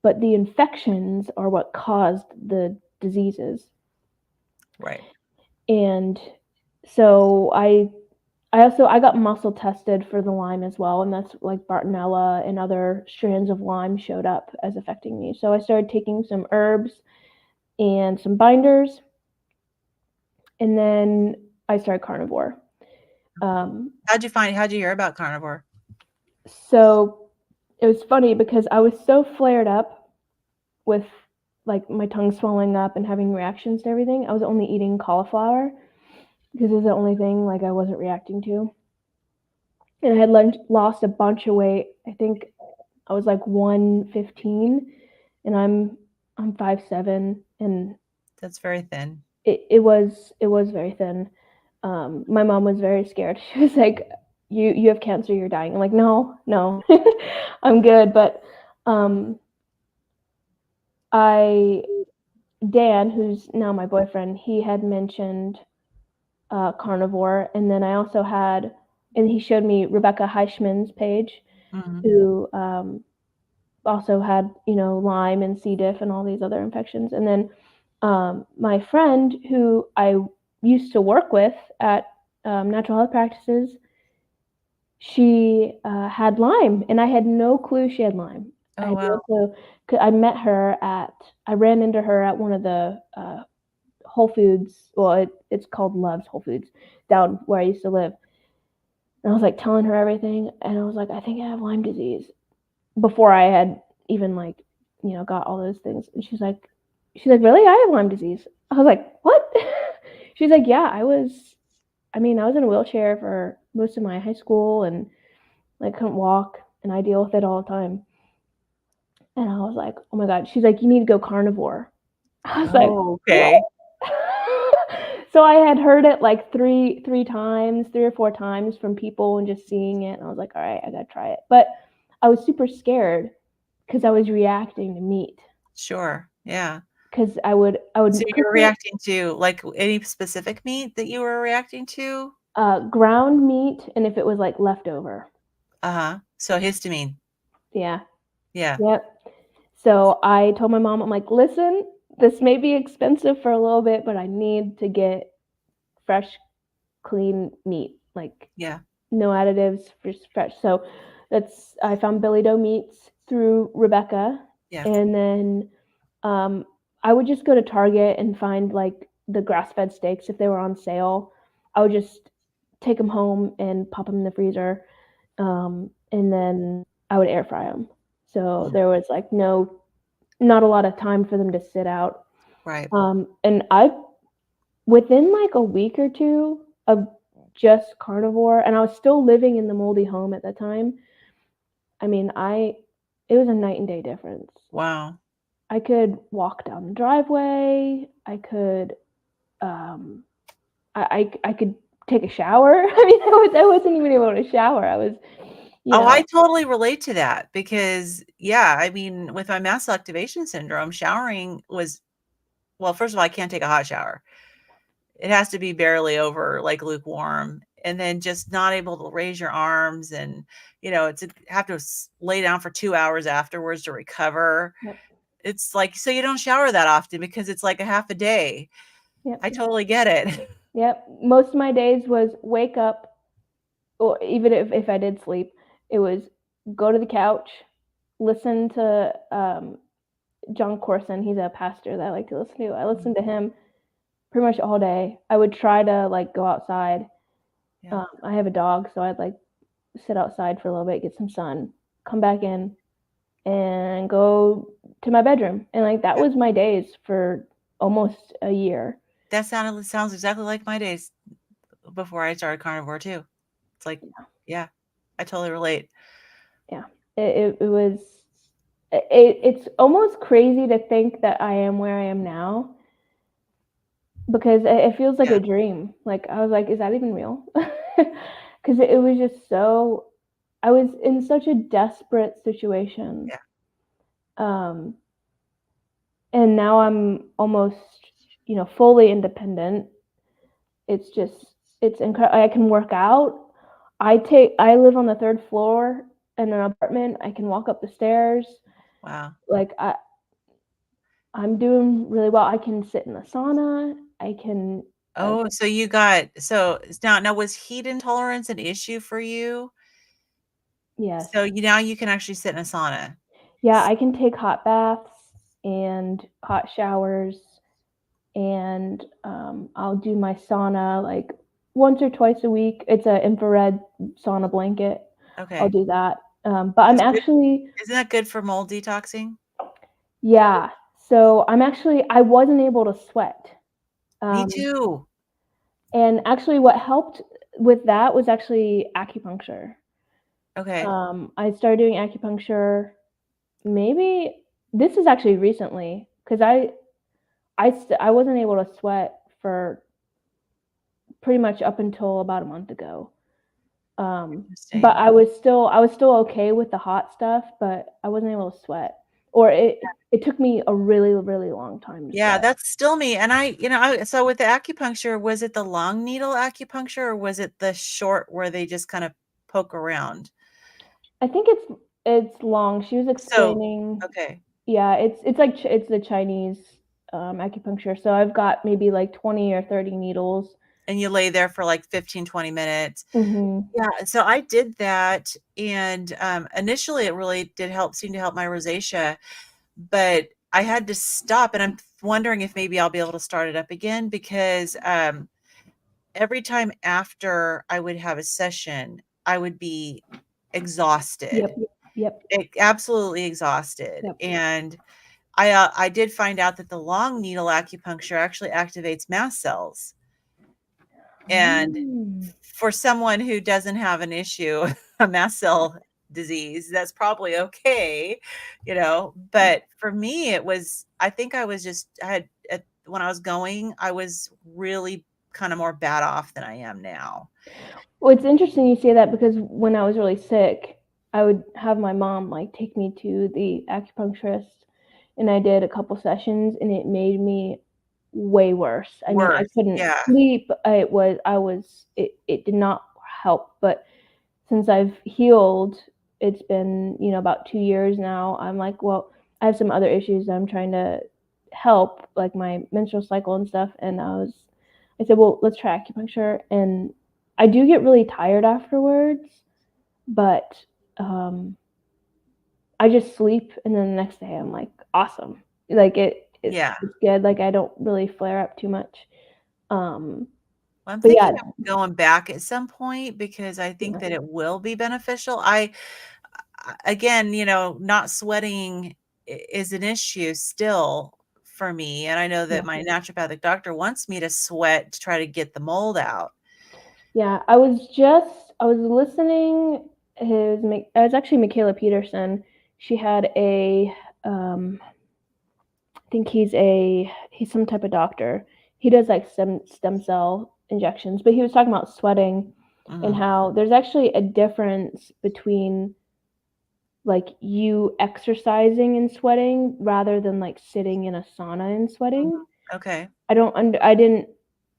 Speaker 2: but the infections are what caused the diseases.
Speaker 1: Right.
Speaker 2: And so I got muscle tested for the Lyme as well, and that's like Bartonella and other strands of Lyme showed up as affecting me. So I started taking some herbs and some binders, and then I started carnivore. Um,
Speaker 1: How'd you hear about carnivore?
Speaker 2: so it was funny because I was so flared up with like my tongue swelling up and having reactions to everything. I was only eating cauliflower because it was the only thing like I wasn't reacting to. And I had lost a bunch of weight. I think I was like 115, and I'm 5'7", and
Speaker 1: That's very thin.
Speaker 2: it was very thin. My mom was very scared. She was like, you have cancer, you're dying. I'm like, no, I'm good. But um, I Dan, who's now my boyfriend, he had mentioned carnivore, and then I also had, and he showed me Rebecca Heischman's page,
Speaker 1: Mhm.
Speaker 2: who also had, you know, Lyme and C. diff and all these other infections. And then my friend who I used to work with at Natural Health Practices, she had Lyme, and I had no clue she had Lyme. I
Speaker 1: Oh,
Speaker 2: had no
Speaker 1: wow.
Speaker 2: clue. I met her at, I ran into her at one of the Whole Foods. Well, it's called Love's Whole Foods down where I used to live. And I was like telling her everything, and I was like, I think I have Lyme disease before I had even like, you know, got all those things. And she's like, really? I have Lyme disease. I was like, what? She's like, yeah, I mean, I was in a wheelchair for most of my high school and like couldn't walk, and I deal with it all the time. And I was like, oh my God. She's like, you need to go carnivore. I was like,
Speaker 1: Oh,
Speaker 2: what?
Speaker 1: okay.
Speaker 2: So I had heard it like three times, 3 or 4 times from people and just seeing it. And I was like, all right, I gotta try it. But I was super scared because I was reacting to meat.
Speaker 1: Sure. Yeah.
Speaker 2: Because I
Speaker 1: So
Speaker 2: would
Speaker 1: you're
Speaker 2: cook it,
Speaker 1: reacting to, like, any specific meat that you were reacting to?
Speaker 2: ground meat, and if it was like leftover.
Speaker 1: Uh-huh. So histamine.
Speaker 2: Yeah.
Speaker 1: Yeah.
Speaker 2: Yep. So I told my mom, I'm like, listen, this may be expensive for a little bit, but I need to get fresh, clean meat, like
Speaker 1: Yeah.
Speaker 2: no additives, just fresh. So I found Billy Doe Meats through Rebecca,
Speaker 1: Yeah.
Speaker 2: and then um, I would just go to Target and find like the grass-fed steaks if they were on sale. I would just take them home and pop them in the freezer, and then I would air fry them. So
Speaker 1: Mm.
Speaker 2: there was like not a lot of time for them to sit out.
Speaker 1: Right.
Speaker 2: And I within like a week or two of just carnivore, and I was still living in the moldy home at that time. I mean, it was a night and day difference.
Speaker 1: Wow.
Speaker 2: I could walk down the driveway. I could, um, I could take a shower. I mean, I wasn't even able to shower. I was, you
Speaker 1: Oh, I
Speaker 2: know,
Speaker 1: totally relate to that because, yeah, I mean, with my mast cell activation syndrome, showering was, well, first of all, I can't take a hot shower. It has to be barely over, like lukewarm, and then just not able to raise your arms, and it's have to lay down for 2 hours afterwards to recover.
Speaker 2: yep,
Speaker 1: It's like, so you don't shower that often because it's like a half a day.
Speaker 2: yep,
Speaker 1: I totally get it.
Speaker 2: yep. Most of my days was wake up, or even if I did sleep, it was go to the couch, listen to John Corson. He's a pastor that I like to listen to. I listened to him pretty much all day. I would try to like go outside.
Speaker 1: Yeah,
Speaker 2: I have a dog, so I'd like sit outside for a little bit, get some sun, come back in, and go to my bedroom. And like that
Speaker 1: yeah.
Speaker 2: was my days for almost a year.
Speaker 1: That sounds exactly like my days before I started carnivore too. It's like, yeah, I totally relate.
Speaker 2: Yeah, it was. It's almost crazy to think that I am where I am now because it feels like
Speaker 1: Yeah,
Speaker 2: a dream. Like I was like, is that even real? Because it was just so. I was in such a desperate situation,
Speaker 1: yeah,
Speaker 2: um, and now I'm almost, fully independent. It's just, it's incredible. I can work out. I live on the third floor in an apartment. I can walk up the stairs.
Speaker 1: wow.
Speaker 2: Like I'm doing really well. I can sit in the sauna. I can,
Speaker 1: Oh, so now was heat intolerance an issue for you?
Speaker 2: yes.
Speaker 1: So now you can actually sit in a sauna.
Speaker 2: Yeah, I can take hot baths and hot showers, and I'll do my sauna like once or twice a week. It's an infrared sauna blanket. I'll
Speaker 1: Okay.
Speaker 2: do that. But I'm
Speaker 1: That's good.
Speaker 2: actually,
Speaker 1: Isn't that good for mold detoxing?
Speaker 2: yeah. So I wasn't able to sweat.
Speaker 1: Me
Speaker 2: Um,
Speaker 1: too.
Speaker 2: and actually, what helped with that was actually acupuncture.
Speaker 1: Okay.
Speaker 2: I started doing acupuncture maybe this is actually recently because I wasn't able to sweat for pretty much up until about a month ago. But
Speaker 1: Interesting.
Speaker 2: I was still okay with the hot stuff, but I wasn't able to sweat. Or it took me a really, really long time to
Speaker 1: Yeah,
Speaker 2: sweat.
Speaker 1: that's still me. And so with the acupuncture, was it the long needle acupuncture or was it the short where they just kind of poke around?
Speaker 2: I think it's long. She was
Speaker 1: So,
Speaker 2: explaining,
Speaker 1: okay.
Speaker 2: yeah, it's like it's the Chinese acupuncture. So I've got maybe like 20 or 30 needles.
Speaker 1: And you lay there for like 15, 20 minutes.
Speaker 2: Mhm.
Speaker 1: Yeah, so I did that, and initially it really seem to help my rosacea, but I had to stop, and I'm wondering if maybe I'll be able to start it up again because every time after I would have a session, I would be
Speaker 2: Yep.
Speaker 1: exhausted,
Speaker 2: Yep.
Speaker 1: absolutely exhausted,
Speaker 2: Yep.
Speaker 1: and I did find out that the long needle acupuncture actually activates mast cells, and
Speaker 2: Mm.
Speaker 1: for someone who doesn't have an issue, a mast cell disease, that's probably okay, but for me, I think I was just, I had, when I was going, I was really kind of more bad off than I am now.
Speaker 2: Well, it's interesting you say that because when I was really sick, I would have my mom like take me to the acupuncturist, and I did a couple sessions, and it made me way worse. I mean, I
Speaker 1: Worse.
Speaker 2: couldn't
Speaker 1: Yeah.
Speaker 2: sleep. It did not help. But since I've healed, it's been, about 2 years now. I'm like, well, I have some other issues that I'm trying to help, like my menstrual cycle and stuff. And I said, well, let's try acupuncture. And I do get really tired afterwards, but um, I just sleep, and then the next day I'm like, awesome. Like
Speaker 1: Yeah.
Speaker 2: it's good. Like I don't really flare up too much. Um,
Speaker 1: Well, I'm
Speaker 2: but yeah,
Speaker 1: thinking of going back at some point because I think
Speaker 2: yeah,
Speaker 1: that it will be beneficial. Again, not sweating is an issue still for me. And I know that
Speaker 2: yeah.
Speaker 1: my naturopathic doctor wants me to sweat to try to get the mold out.
Speaker 2: Yeah, I was listening. It was actually Michaela Peterson. She had I think he's some type of doctor. He does like stem cell injections, but he was talking about sweating and
Speaker 1: Mhm.
Speaker 2: how there's actually a difference between like you exercising and sweating rather than like sitting in a sauna and
Speaker 1: Mhm.
Speaker 2: sweating.
Speaker 1: Okay.
Speaker 2: I didn't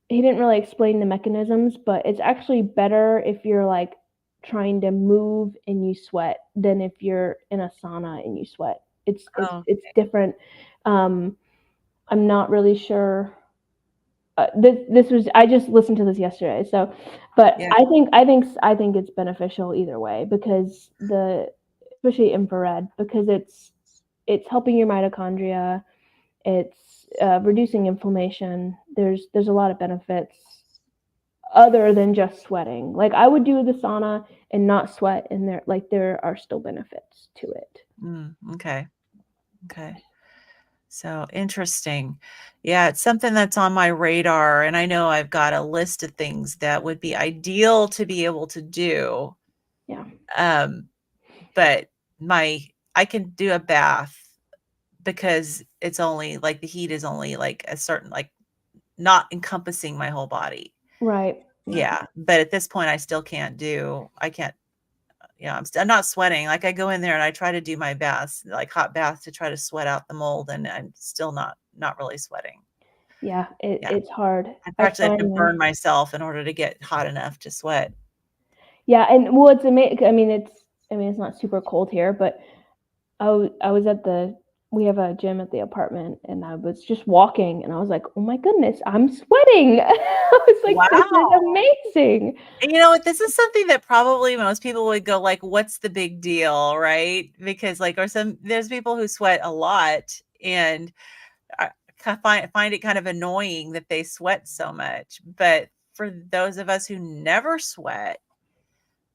Speaker 2: he didn't really explain the mechanisms, but it's actually better if you're like trying to move and you sweat than if you're in a sauna and you sweat.
Speaker 1: Oh,
Speaker 2: It's different. Um, I'm not really sure. This was I just listened to this yesterday, so but
Speaker 1: yeah.
Speaker 2: I think it's beneficial either way because the especially infrared because it's helping your mitochondria, it's reducing inflammation. There's a lot of benefits other than just sweating. Like I would do the sauna and not sweat, and there are still benefits to it.
Speaker 1: Okay. Okay. So interesting. Yeah, it's something that's on my radar, and I know I've got a list of things that would be ideal to be able to do.
Speaker 2: Yeah,
Speaker 1: Um, but my I can do a bath because it's only like the heat is only like a certain like not encompassing my whole body.
Speaker 2: right. Yeah,
Speaker 1: Yeah, but at this point I can't, I'm not sweating. Like I go in there and I try to do my best, like hot bath to try to sweat out the mold, and I'm still not really sweating.
Speaker 2: yeah.
Speaker 1: Yeah.
Speaker 2: It's hard.
Speaker 1: I
Speaker 2: I
Speaker 1: practically have to
Speaker 2: find
Speaker 1: burn myself in order to get hot enough to sweat.
Speaker 2: yeah, and well, it's amazing. I mean it's not super cold here, but I was at the we have a gym at the apartment and I was just walking and I was like, "Oh my goodness, I'm sweating." I was like, "This is
Speaker 1: Wow.
Speaker 2: amazing."
Speaker 1: And you know what? This is something that probably most people would go like, "What's the big deal?" Right? Because like, or there's people who sweat a lot, and I find it kind of annoying that they sweat so much. But for those of us who never sweat,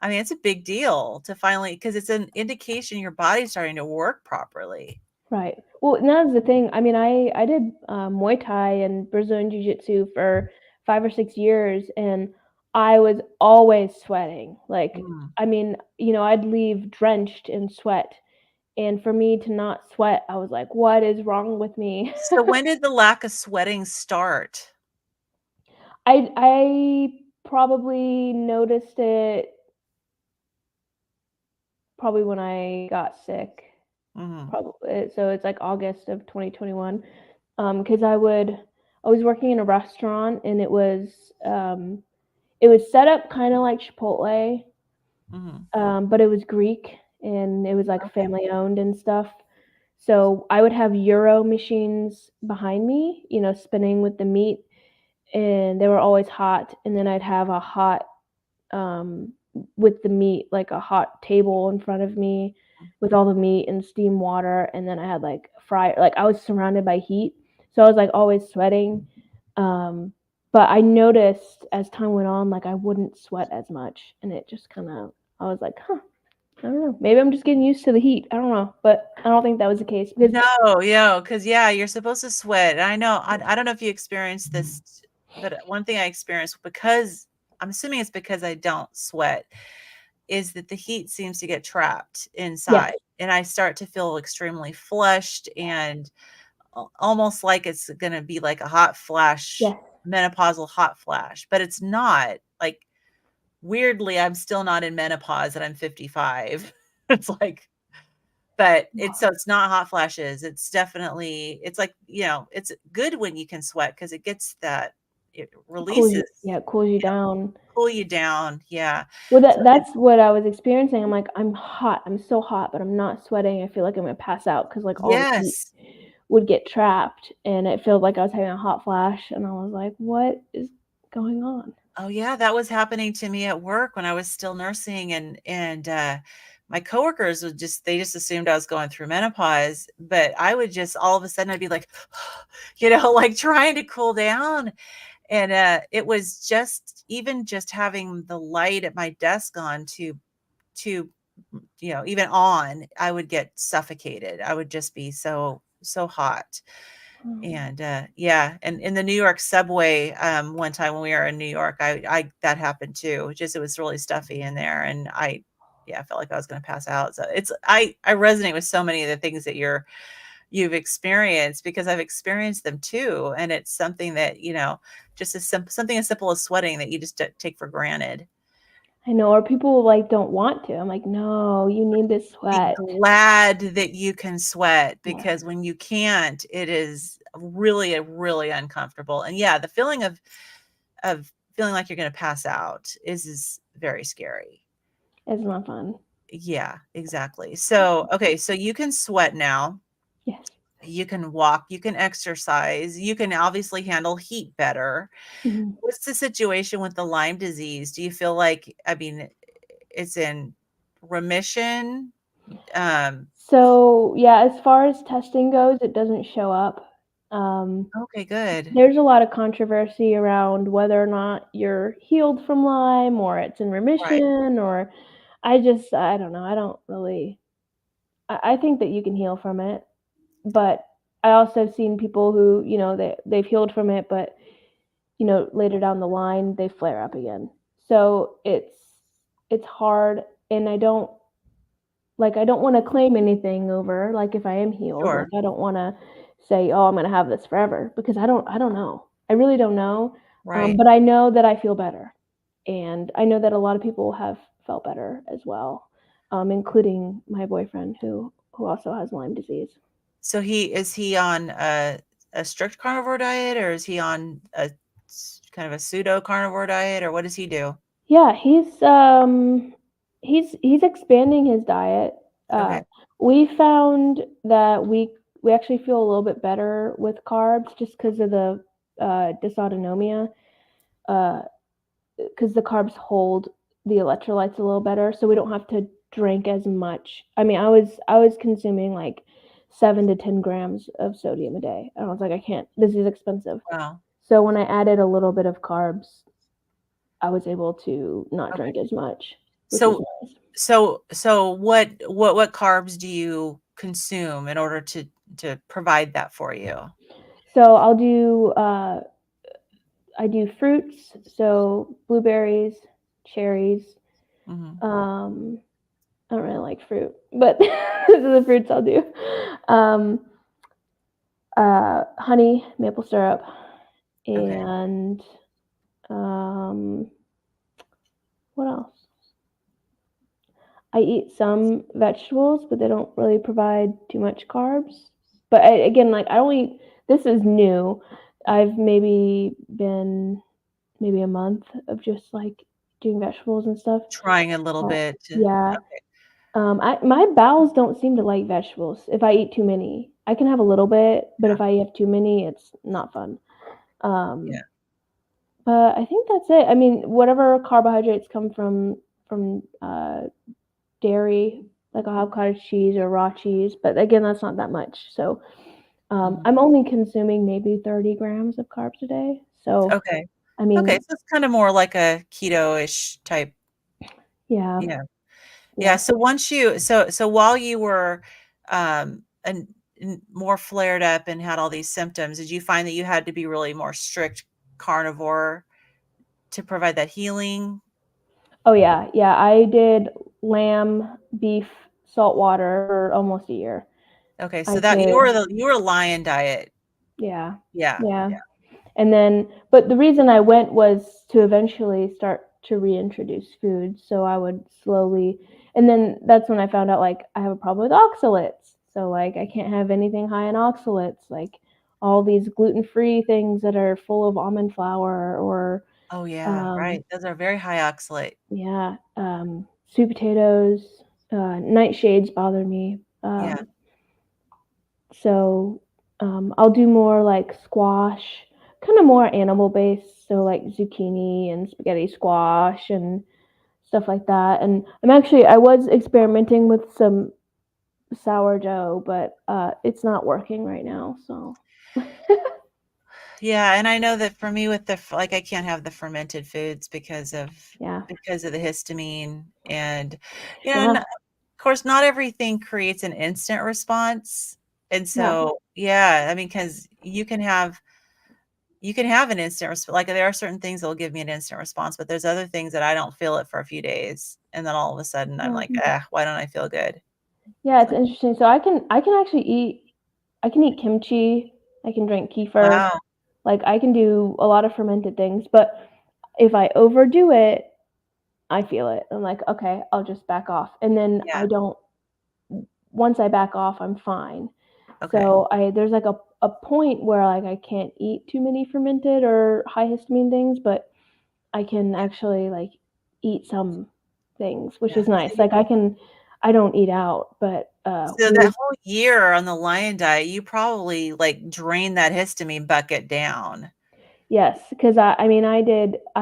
Speaker 1: I mean, it's a big deal to finally, because it's an indication your body's starting to work properly.
Speaker 2: Right. Well, and that's the thing. I mean, I did Muay Thai and Brazilian Jiu Jitsu for 5 or 6 years, and I was always sweating. Like,
Speaker 1: Mm.
Speaker 2: I mean, I'd leave drenched in sweat, and for me to not sweat, I was like, "What is wrong with me?"
Speaker 1: So when did the lack of sweating start?
Speaker 2: I probably noticed it probably when I got sick.
Speaker 1: Mhm.
Speaker 2: Probably so it's like August of 2021. Because I was working in a restaurant and it was set up kind of like Chipotle,
Speaker 1: Mhm.
Speaker 2: but it was Greek and it was like
Speaker 1: Okay.
Speaker 2: family owned and stuff. So I would have Euro machines behind me, spinning with the meat, and they were always hot. And then I'd have a hot um, with the meat, like a hot table in front of me with all the meat and steam water, and then I had like fryer. Like I was surrounded by heat, so I was like always sweating. Um, but I noticed as time went on, like I wouldn't sweat as much, and it just kind of I was like, huh, I don't know. Maybe I'm just getting used to the heat. I don't know, but I don't think that was the case because
Speaker 1: No, yeah, because yeah, you're supposed to sweat. And I know, I don't know if you experienced this, but one thing I experienced because I'm assuming it's because I don't sweat, is that the heat seems to get trapped
Speaker 2: yes,
Speaker 1: inside, and I start to feel extremely flushed and almost like it's gonna be like a hot flash,
Speaker 2: yes,
Speaker 1: menopausal hot flash, but it's not. Like weirdly, I'm still not in menopause and I'm 55. It's like, but it's not hot flashes. It's definitely, it's like, it's good when you can sweat because it gets that, it releases,
Speaker 2: it cools you
Speaker 1: you know,
Speaker 2: down.
Speaker 1: cool you down. Yeah.
Speaker 2: Well,
Speaker 1: So
Speaker 2: that's what I was experiencing. I'm like, I'm hot. I'm so hot, but I'm not sweating. I feel like I'm gonna pass out because like all the heat
Speaker 1: yes.
Speaker 2: would get trapped, and it felt like I was having a hot flash, and I was like, what is going on?
Speaker 1: Oh yeah, that was happening to me at work when I was still nursing, and my coworkers would they just assumed I was going through menopause, but I would just all of a sudden I'd be like, like trying to cool down. And it was just even just having the light at my desk on to even on, I would get suffocated. I would just be so hot.
Speaker 2: Um,
Speaker 1: And yeah, and in the New York subway, one time when we were in New York, I that happened too. Just it was really stuffy in there, and I felt like I was going to pass out. So I resonate with so many of the things that you've experienced, because I've experienced them too. And it's something that, just something as simple as sweating that you just take for granted.
Speaker 2: I know, or people like don't want to. I'm like, no, you need this
Speaker 1: Be
Speaker 2: sweat.
Speaker 1: glad that you can sweat,
Speaker 2: Yeah,
Speaker 1: because when you can't, it is really, really uncomfortable. And yeah, the feeling of feeling like you're going to pass out is very scary.
Speaker 2: it's not fun.
Speaker 1: Yeah, exactly. So, okay, so you can sweat now.
Speaker 2: Yes.
Speaker 1: You can walk, you can exercise, you can obviously handle heat better.
Speaker 2: Mhm.
Speaker 1: What's the situation with the Lyme disease? Do you feel like, I mean, it's in remission? Um,
Speaker 2: So yeah, as far as testing goes, it doesn't show up. Um,
Speaker 1: okay, good.
Speaker 2: there's a lot of controversy around whether or not you're healed from Lyme or it's in
Speaker 1: Right.
Speaker 2: remission, or I don't know. I don't really. I think that you can heal from it, but I also have seen people who, they've healed from it, but later down the line they flare up again. So it's hard, and I don't want to claim anything over, like, if I am healed. Like,
Speaker 1: Sure.
Speaker 2: I don't want to say, oh, I'm going to have this forever, because I don't know. I really don't know.
Speaker 1: Right.
Speaker 2: But I know that I feel better, and I know that a lot of people have felt better as well, including my boyfriend who also has Lyme disease.
Speaker 1: So he on a strict carnivore diet, or is he on a kind of a pseudo carnivore diet, or what does he do?
Speaker 2: Yeah, he's expanding his diet. Uh,
Speaker 1: Okay.
Speaker 2: we found that we actually feel a little bit better with carbs just because of the dysautonomia. Because the carbs hold the electrolytes a little better, so we don't have to drink as much. I mean, I was consuming like 7 to 10 grams of sodium a day, and I was like, I can't. This is expensive.
Speaker 1: Wow.
Speaker 2: So when I added a little bit of carbs, I was able to not
Speaker 1: Okay.
Speaker 2: drink as much, which was
Speaker 1: So
Speaker 2: nice.
Speaker 1: so what carbs do you consume in order to provide that for you?
Speaker 2: So I do fruits, so blueberries, cherries.
Speaker 1: Mhm.
Speaker 2: Um, I don't really like fruit, but these are the fruits I'll do. Um, honey, maple syrup,
Speaker 1: Okay.
Speaker 2: and um, what else? I eat some vegetables, but they don't really provide too much carbs. But again, like, I don't eat. This is new. I've maybe been maybe a month of just like doing vegetables and stuff.
Speaker 1: Trying a little
Speaker 2: But
Speaker 1: bit to
Speaker 2: yeah,
Speaker 1: okay.
Speaker 2: my bowels don't seem to like vegetables if I eat too many. I can have a little bit, but
Speaker 1: Yeah.
Speaker 2: if I have too many, it's not fun.
Speaker 1: Yeah.
Speaker 2: Um, but I think that's it. I mean, whatever carbohydrates come from dairy, like I'll have cottage cheese or raw cheese, but again, that's not that much. So
Speaker 1: Mhm.
Speaker 2: I'm only consuming maybe 30 grams of carbs a day. So
Speaker 1: Okay.
Speaker 2: I
Speaker 1: Okay,
Speaker 2: mean,
Speaker 1: so it's kinda more like a keto-ish type.
Speaker 2: yeah,
Speaker 1: Yeah. Yeah,
Speaker 2: yeah.
Speaker 1: so once you so while you were, and more flared up and had all these symptoms, did you find that you had to be really more strict carnivore to provide that healing?
Speaker 2: Oh yeah, yeah. I did lamb, beef, salt water for almost a year.
Speaker 1: Okay,
Speaker 2: I
Speaker 1: so that
Speaker 2: could,
Speaker 1: you were lion diet.
Speaker 2: yeah,
Speaker 1: Yeah,
Speaker 2: yeah.
Speaker 1: yeah,
Speaker 2: And then, but the reason I went was to eventually start to reintroduce food. So I would slowly, and then that's when I found out like I have a problem with oxalates. So like I can't have anything high in oxalates, like all these gluten-free things that are full of almond flour or
Speaker 1: oh, yeah,
Speaker 2: um,
Speaker 1: right, those are very high oxalate.
Speaker 2: yeah, sweet potatoes, nightshades bother me.
Speaker 1: Yeah,
Speaker 2: So I'll do more like squash, kind of more animal based. So like zucchini and spaghetti squash and stuff like that. And I was experimenting with some sourdough, but it's not working right now. So
Speaker 1: yeah, and I know that for me with the f like, I can't have the fermented foods
Speaker 2: yeah,
Speaker 1: because of the histamine, and, and
Speaker 2: yeah,
Speaker 1: of course, not everything creates an instant response, and
Speaker 2: yeah,
Speaker 1: so, yeah, I mean, because you can have an instant response. Like, there are certain things that will give me an instant response, but there's other things that I don't feel it for a few days, and then all of a sudden I'm
Speaker 2: yeah.
Speaker 1: like, "Ah, why don't I feel good?"
Speaker 2: Yeah,
Speaker 1: It's
Speaker 2: it's
Speaker 1: like
Speaker 2: interesting. So I can actually eat I can eat kimchi, I can drink kefir,
Speaker 1: Wow.
Speaker 2: like, I can do a lot of fermented things, but if I overdo it, I feel it. I'm like, "Okay, I'll just back off," and then
Speaker 1: Yeah.
Speaker 2: I don't once I back off, I'm fine.
Speaker 1: Okay.
Speaker 2: So I there's like a point where like I can't eat too many fermented or high histamine things, but I can actually like eat some things, which
Speaker 1: Yeah.
Speaker 2: is nice. Like I don't eat out, but
Speaker 1: So
Speaker 2: we
Speaker 1: that
Speaker 2: would
Speaker 1: whole year on the lion diet, you probably like drained that histamine bucket down.
Speaker 2: yes, because I mean I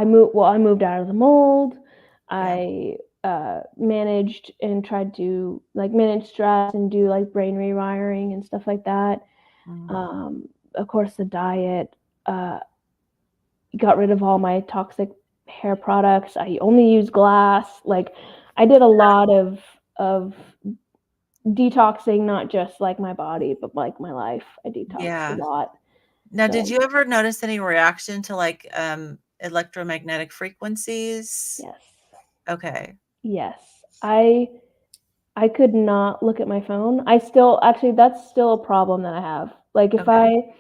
Speaker 2: moved out of the mold.
Speaker 1: Yeah.
Speaker 2: I managed and tried to like manage stress and do like brain rewiring and stuff like that.
Speaker 1: Mm.
Speaker 2: Of course, the diet. Uh, got rid of all my toxic hair products. I only use glass. Like I did a lot of detoxing, not just like my body, but like my life. I detoxed a
Speaker 1: Yeah.
Speaker 2: lot.
Speaker 1: Now, did
Speaker 2: So
Speaker 1: you ever notice any reaction to like electromagnetic frequencies?
Speaker 2: yes,
Speaker 1: Okay.
Speaker 2: yes. I could not look at my phone. I still actually that's still a problem that I have. Like if
Speaker 1: Okay.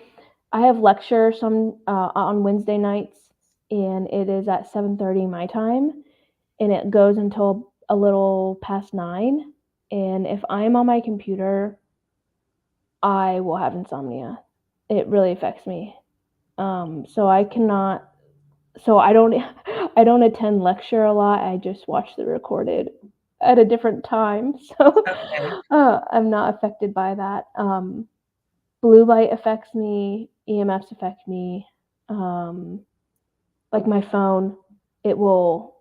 Speaker 2: I have lecture some on Wednesday nights and it is at 7:30 my time and it goes until a little past 9. And if I'm on my computer, I will have insomnia. It really affects me. So I cannot. So I don't. I don't attend lecture a lot. I just watch the recorded at a different time. So
Speaker 1: Okay.
Speaker 2: I'm not affected by that. Blue light affects me. EMFs affect me. Um, like my phone, it will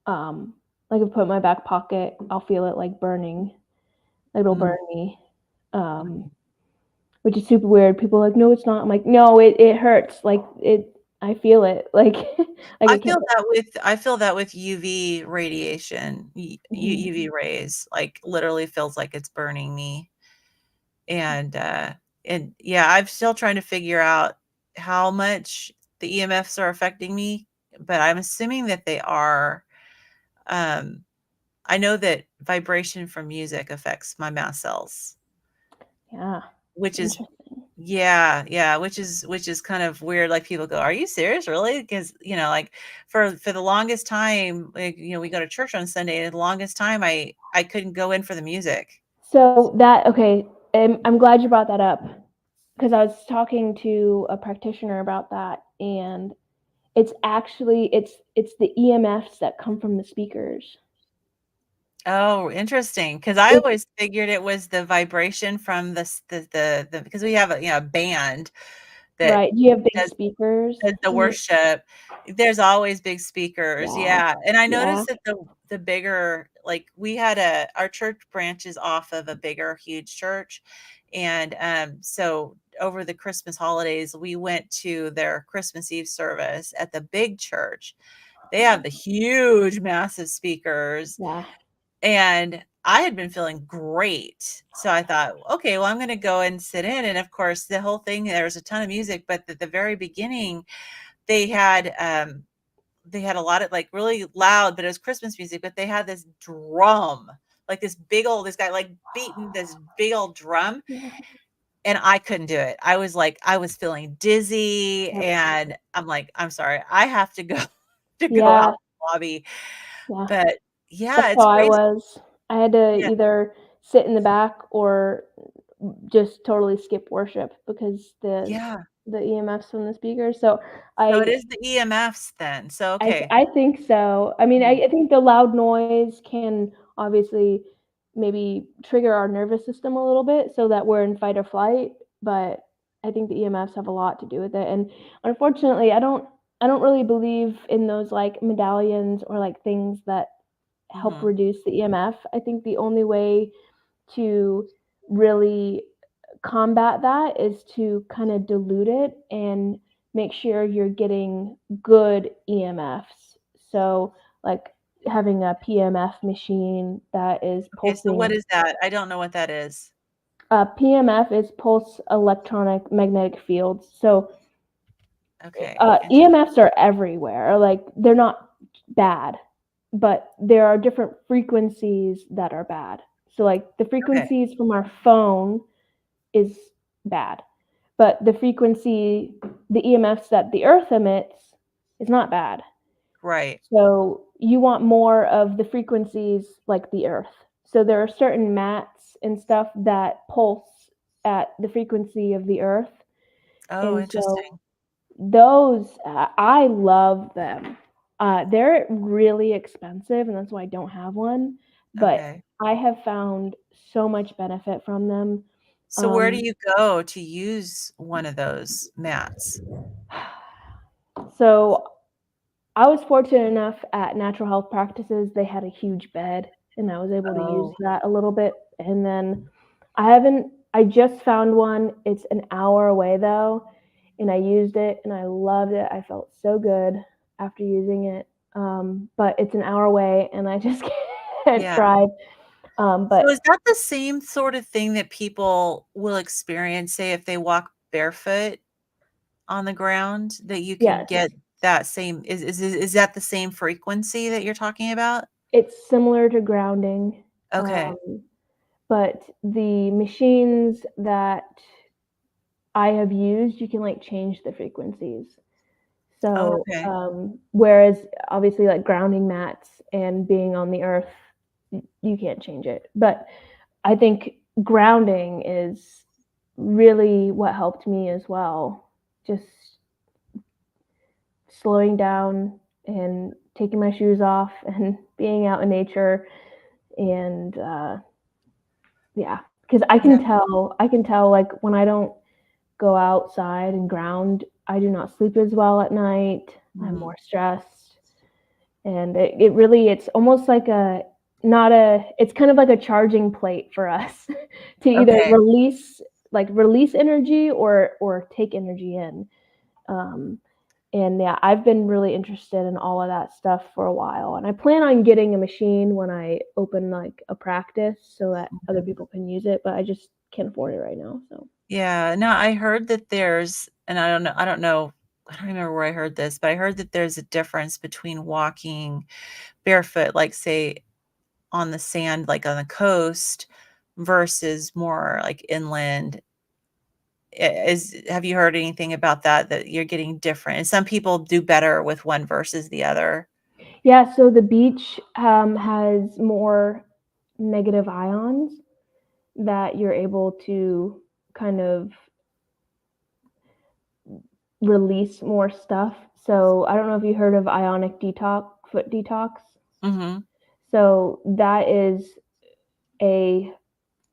Speaker 2: like if I put it in my back pocket, I'll feel it like burning. Like it'll
Speaker 1: Mm.
Speaker 2: burn me. Um, which is super weird. People are like, no, it's not. I'm like, no, it hurts. Like it, I feel it. Like, like I can't.
Speaker 1: I feel that with UV radiation,
Speaker 2: Mhm.
Speaker 1: UV rays, like literally feels like it's burning me. And and yeah, I'm still trying to figure out how much the EMFs are affecting me, but I'm assuming that they are. Um, I know that vibration from music affects my mast cells,
Speaker 2: Yeah,
Speaker 1: which is
Speaker 2: interesting.
Speaker 1: yeah, yeah, which is kind of weird. Like people go, "Are you serious, really?" Because like for the longest time, like, we go to church on Sunday, and the longest time I couldn't go in for the music.
Speaker 2: So that okay. I'm glad you brought that up because I was talking to a practitioner about that, and it's actually it's the EMFs that come from the speakers.
Speaker 1: Oh, interesting. Because I
Speaker 2: It's
Speaker 1: always figured it was the vibration from the because we have a band that
Speaker 2: right. Do you have big
Speaker 1: does
Speaker 2: speakers?
Speaker 1: the worship. There's always big speakers,
Speaker 2: Yeah,
Speaker 1: yeah, and I
Speaker 2: yeah,
Speaker 1: noticed that the bigger like, we had our church branches off of a bigger, huge church, and, so over the Christmas holidays, we went to their Christmas Eve service at the big church. They have the huge, massive speakers,
Speaker 2: yeah,
Speaker 1: and I had been feeling great. So I thought, okay, well, I'm going to go and sit in. And of course, the whole thing, there was a ton of music, but at the very beginning, they had, they had a lot of like really loud, but it was Christmas music, but they had this drum, like this guy like beating this big old drum.
Speaker 2: yeah.
Speaker 1: And I couldn't do it. I was like, I was feeling dizzy,
Speaker 2: Yep.
Speaker 1: and I'm like, I'm sorry, I have to go to go out
Speaker 2: Yeah,
Speaker 1: in the lobby.
Speaker 2: yeah.
Speaker 1: But yeah,
Speaker 2: That's
Speaker 1: it's
Speaker 2: how I
Speaker 1: crazy.
Speaker 2: was. I had to
Speaker 1: Yeah.
Speaker 2: either sit in the back or just totally skip worship because
Speaker 1: Yeah.
Speaker 2: the EMFs from the speakers. So
Speaker 1: So it
Speaker 2: I
Speaker 1: is the EMFs then. So,
Speaker 2: I
Speaker 1: okay.
Speaker 2: I think so. I mean,
Speaker 1: Mhm.
Speaker 2: I think the loud noise can obviously maybe trigger our nervous system a little bit so that we're in fight or flight, but I think the EMFs have a lot to do with it. And unfortunately, I don't really believe in those like medallions or like things that help
Speaker 1: Mhm.
Speaker 2: reduce the EMF. I think the only way to really combat that is to kind of dilute it and make sure you're getting good EMFs. So, like having a PMF machine that is
Speaker 1: Okay, so what
Speaker 2: pulsing.
Speaker 1: is that? I don't know what that is.
Speaker 2: PMF is pulse electronic magnetic fields. So,
Speaker 1: Okay,
Speaker 2: EMFs are everywhere. Like they're not bad, but there are different frequencies that are bad. So, like the
Speaker 1: okay.
Speaker 2: frequencies from our phone is bad. But the frequency, the EMFs that the earth emits is not bad.
Speaker 1: Right.
Speaker 2: So you want more of the frequencies like the earth. So there are certain mats and stuff that pulse at the frequency of the earth.
Speaker 1: Oh,
Speaker 2: And so
Speaker 1: interesting.
Speaker 2: those, I love them. They're really expensive, and that's why I don't have one. But
Speaker 1: Okay.
Speaker 2: I have found so much benefit from them.
Speaker 1: So where do
Speaker 2: Um,
Speaker 1: you go to use one of those mats?
Speaker 2: so I was fortunate enough at Natural Health Practices, they had a huge bed, and I was able to use
Speaker 1: Oh,
Speaker 2: that a little bit. And then I just found one. It's an hour away though, and I used it and I loved it. I felt so good after using it. But it's an hour away, and I just can't
Speaker 1: yeah.
Speaker 2: drive.
Speaker 1: So
Speaker 2: But
Speaker 1: is that the same sort of thing that people will experience, say, if they walk barefoot on the ground, that you can
Speaker 2: yes,
Speaker 1: get that same is that the same frequency that you're talking about?
Speaker 2: it's similar to grounding.
Speaker 1: Okay.
Speaker 2: Um, but the machines that I have used, you can like change the frequencies.
Speaker 1: Oh,
Speaker 2: So,
Speaker 1: okay.
Speaker 2: whereas obviously like grounding mats and being on the earth, you can't change it. But I think grounding is really what helped me as well. Just slowing down and taking my shoes off and being out in nature and yeah, because
Speaker 1: Yeah.
Speaker 2: I can tell like when I don't go outside and ground, I do not sleep as well at night. I'm
Speaker 1: Mhm.
Speaker 2: more stressed. And it really, it's almost like a, not a, it's kind of like a charging plate for us to either
Speaker 1: Okay.
Speaker 2: release energy or take energy in. Um, and yeah, I've been really interested in all of that stuff for a while. And I plan on getting a machine when I open like a practice so that other
Speaker 1: Mhm.
Speaker 2: people can use it, but I just can't afford it right now. So
Speaker 1: Yeah, no, I heard that there's and I don't remember where I heard this, but I heard that there's a difference between walking barefoot, like, say, on the sand, like, on the coast versus more, like, inland. I is have you heard anything about that, that you're getting different and some people do better with one versus the other?
Speaker 2: yeah, so the beach has more negative ions that you're able to kind of release more stuff. So I don't know if you heard of ionic detox, foot detox.
Speaker 1: Mhm.
Speaker 2: So that is a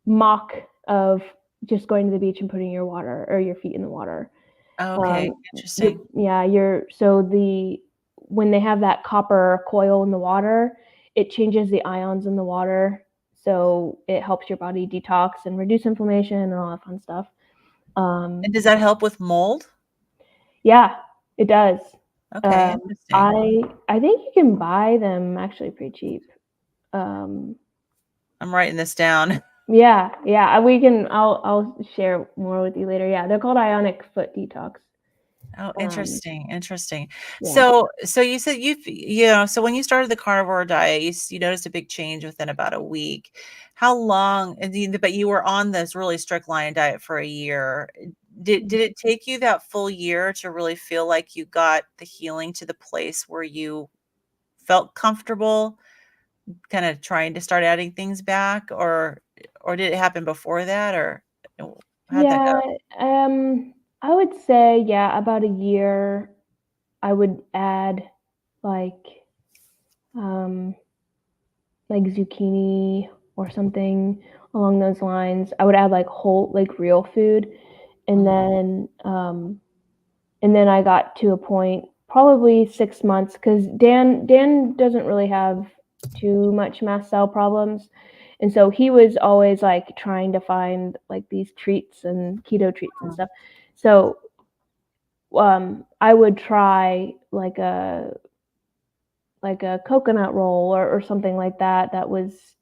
Speaker 2: mock of just going to the beach and putting your water or your feet in the water.
Speaker 1: Okay,
Speaker 2: Um, you're,
Speaker 1: interesting.
Speaker 2: yeah, you're so the when they have that copper coil in the water, it changes the ions in the water, so it helps your body detox and reduce inflammation and all that fun stuff. Um,
Speaker 1: And does that help with mold?
Speaker 2: yeah, it does.
Speaker 1: Okay,
Speaker 2: Um,
Speaker 1: interesting.
Speaker 2: I think you can buy them actually pretty cheap. Um,
Speaker 1: I'm writing this down.
Speaker 2: yeah, yeah, we can. I'll share more with you later. Yeah, they're called ionic foot detox.
Speaker 1: Oh,
Speaker 2: Um,
Speaker 1: interesting, interesting.
Speaker 2: yeah.
Speaker 1: So you said so when you started the carnivore diet, you noticed a big change within about a week. How long but you were on this really strict lion diet for a year. Did it take you that full year to really feel like you got the healing to the place where you felt comfortable kinda trying to start adding things back, or did it happen before that, or how'd that go?
Speaker 2: Yeah, I would say, yeah, about a year, I would add like um like zucchini or something along those lines. I would add like whole like real food and
Speaker 1: Mhm.
Speaker 2: then I got to a point probably 6 months because Dan doesn't really have too much mast cell problems. And so he was always like trying to find like these treats and keto treats and
Speaker 1: Mm.
Speaker 2: stuff. So I would try like a coconut roll or something like that that was,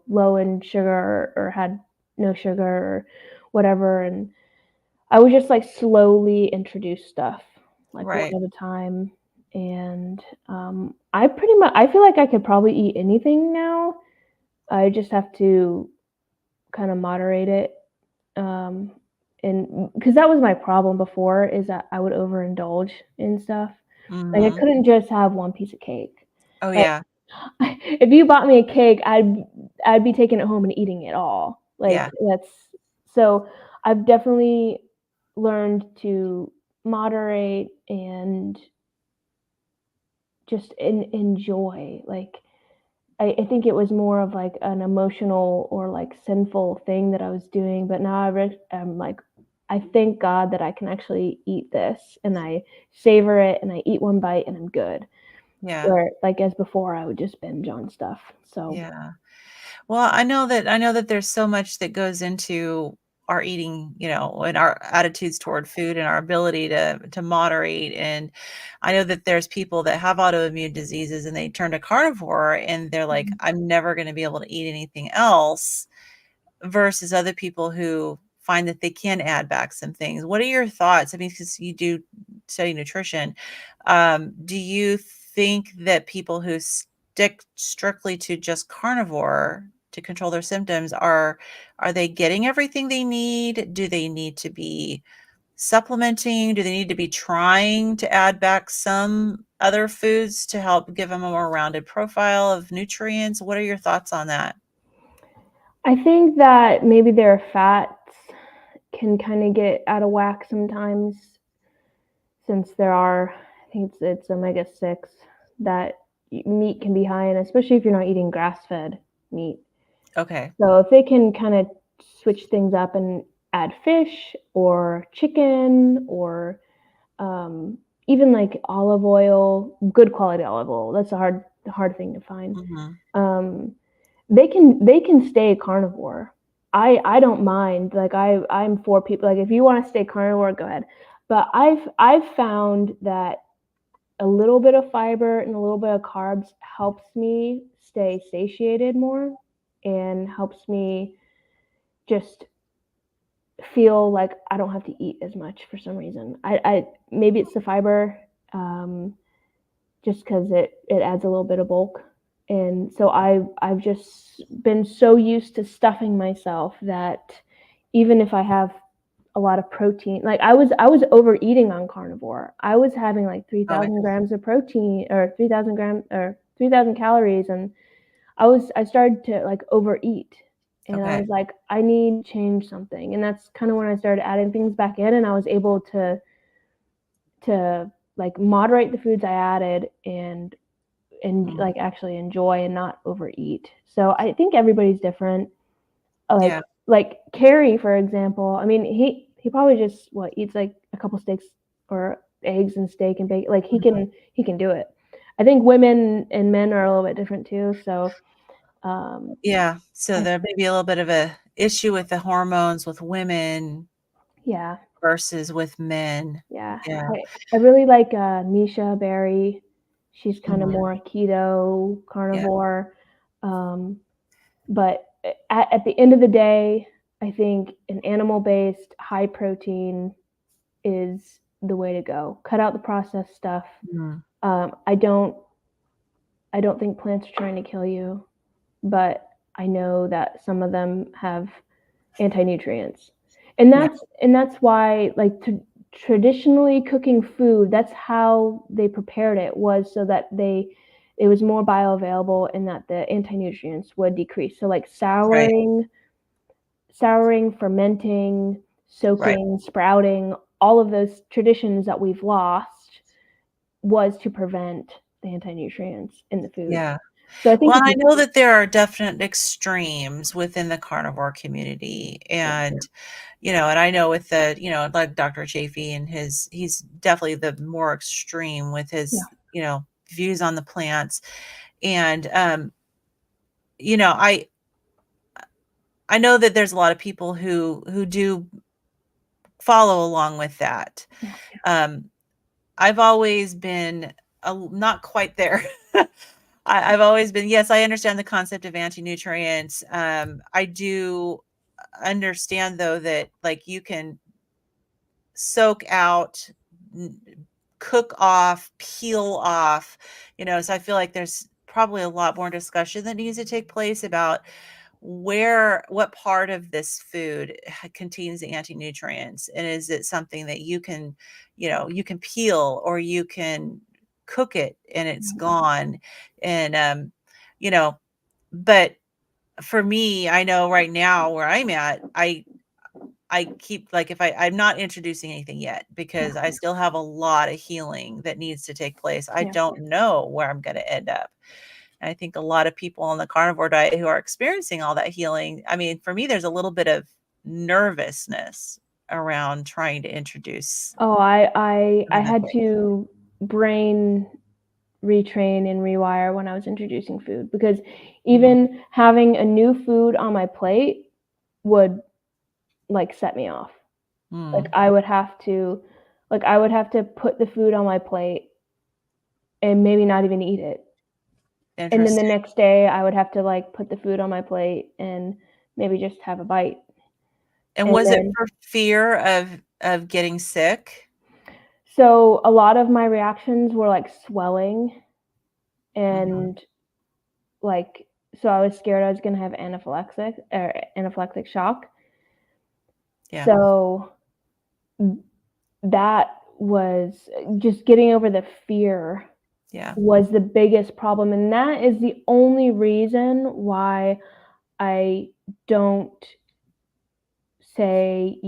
Speaker 2: low in sugar or had no sugar or whatever. And I would just like slowly introduce stuff, like one
Speaker 1: Right.
Speaker 2: at a time. And I pretty much I feel like I could probably eat anything now. I just have to kind of moderate it. Um, and because that was my problem before, is that I would overindulge in stuff. Like, I
Speaker 1: Mhm.
Speaker 2: couldn't just have one piece of cake.
Speaker 1: Oh,
Speaker 2: Like,
Speaker 1: yeah.
Speaker 2: if you bought me a cake, I'd be taking it home and eating it all. Like,
Speaker 1: Yeah.
Speaker 2: that's so I've definitely learned to moderate and just enjoy. Like, I think it was more of like an emotional or like sinful thing that I was doing, but now I'm like, I thank God that I can actually eat this, and I savor it, and I eat one bite and I'm good.
Speaker 1: Yeah.
Speaker 2: Where like as before, I would just binge on stuff. So
Speaker 1: Yeah. Well, I know that there's so much that goes into our eating, and our attitudes toward food and our ability to moderate. And I know that there's people that have autoimmune diseases and they turn to carnivore and they're like,
Speaker 2: Mhm.
Speaker 1: I'm never going to be able to eat anything else, versus other people who find that they can add back some things. What are your thoughts? I mean, because you do study nutrition. Do you think that people who stick strictly to just carnivore to control their symptoms are they getting everything they need? Do they need to be supplementing? Do they need to be trying to add back some other foods to help give them a more rounded profile of nutrients? What are your thoughts on that?
Speaker 2: I think that maybe their fats can kind of get out of whack sometimes, since there are, I think it's omega-6 that meat can be high in, especially if you're not eating grass-fed meat.
Speaker 1: Okay.
Speaker 2: So if they can kind of switch things up and add fish or chicken or um, even like olive oil, good quality olive oil. That's a hard thing to find.
Speaker 1: Mhm.
Speaker 2: Um, they can stay carnivore. I don't mind. Like, I'm for people. Like, if you want to stay carnivore, go ahead. But I've found that a little bit of fiber and a little bit of carbs helps me stay satiated more, and helps me just feel like I don't have to eat as much for some reason. I maybe it's the fiber, um, just because it adds a little bit of bulk. And so I've just been so used to stuffing myself that even if I have a lot of protein, like I was overeating on carnivore. I was having like
Speaker 1: Okay.
Speaker 2: 3,000 grams of protein, or 3,000 grams, or 3,000 calories, and I started to like overeat. And I
Speaker 1: Okay.
Speaker 2: was like, I need to change something. And that's kind of when I started adding things back in, and I was able to like moderate the foods I added, and
Speaker 1: Mm.
Speaker 2: like actually enjoy and not overeat. So I think everybody's different. Like
Speaker 1: Yeah.
Speaker 2: like Carrie, for example. I mean, he probably just eats like a couple steaks or eggs and steak and bacon. Like,
Speaker 1: Mhm.
Speaker 2: he can do it. I think women and men are a little bit different too. So um,
Speaker 1: Yeah. So
Speaker 2: I,
Speaker 1: there may be a little bit of a issue with the hormones with women
Speaker 2: yeah,
Speaker 1: versus with men.
Speaker 2: yeah.
Speaker 1: Yeah.
Speaker 2: I really like Misha Berry. She's kind of
Speaker 1: Mhm.
Speaker 2: more keto
Speaker 1: Yeah.
Speaker 2: carnivore. Um, But at the end of the day, I think an animal-based, high protein is the way to go. Cut out the processed stuff.
Speaker 1: Mm.
Speaker 2: Um, I don't I don't think plants are trying to kill you, but I know that some of them have anti-nutrients. And
Speaker 1: Yeah.
Speaker 2: that's why, like, traditionally cooking food, that's how they prepared it, was so that it was more bioavailable and that the anti-nutrients would decrease. So like
Speaker 1: Right.
Speaker 2: souring, fermenting,
Speaker 1: Right.
Speaker 2: soaking, sprouting, all of those traditions that we've lost was to prevent the anti-nutrients in the food.
Speaker 1: Yeah.
Speaker 2: So I think
Speaker 1: Well,
Speaker 2: if
Speaker 1: I
Speaker 2: you
Speaker 1: know that there are definite extremes within the carnivore community.
Speaker 2: yeah,
Speaker 1: And I know with like Dr. Chafee and he's definitely the more extreme with
Speaker 2: yeah,
Speaker 1: his views on the plants. And, you know, I know that there's a lot of people who do follow along with that.
Speaker 2: yeah,
Speaker 1: Um, I've always been not quite there. I've always been, yes, I understand the concept of anti-nutrients. I do understand though that like you can soak out, n- cook off, peel off, so I feel like there's probably a lot more discussion that needs to take place about what part of this food contains the anti-nutrients, and is it something that you can, you can peel, or you can cook it and it's gone. And you know but for me, I know right now where I'm at, I keep, like, if I'm not introducing anything yet, because I still have a lot of healing that needs to take place. I
Speaker 2: Yeah.
Speaker 1: don't know where I'm going to end up. And I think a lot of people on the carnivore diet who are experiencing all that healing, I mean, for me, there's a little bit of nervousness around trying to introduce
Speaker 2: Oh, I
Speaker 1: other
Speaker 2: had
Speaker 1: things.
Speaker 2: to brain retrain and rewire when I was introducing food, because
Speaker 1: Mhm.
Speaker 2: even having a new food on my plate would like set me off. Like
Speaker 1: Mm,
Speaker 2: I would have to put the food on my plate and maybe not even eat it. And then the
Speaker 1: interesting.
Speaker 2: next day I would have to like put the food on my plate and maybe just have a bite.
Speaker 1: And
Speaker 2: And
Speaker 1: was it
Speaker 2: then
Speaker 1: for fear of getting sick?
Speaker 2: so a lot of my reactions were like swelling
Speaker 1: Mhm.
Speaker 2: and like so I was scared I was going to have anaphylactic shock.
Speaker 1: Yeah.
Speaker 2: So that was just getting over the fear
Speaker 1: Yeah.
Speaker 2: was the biggest problem, and that is the only reason why I don't say,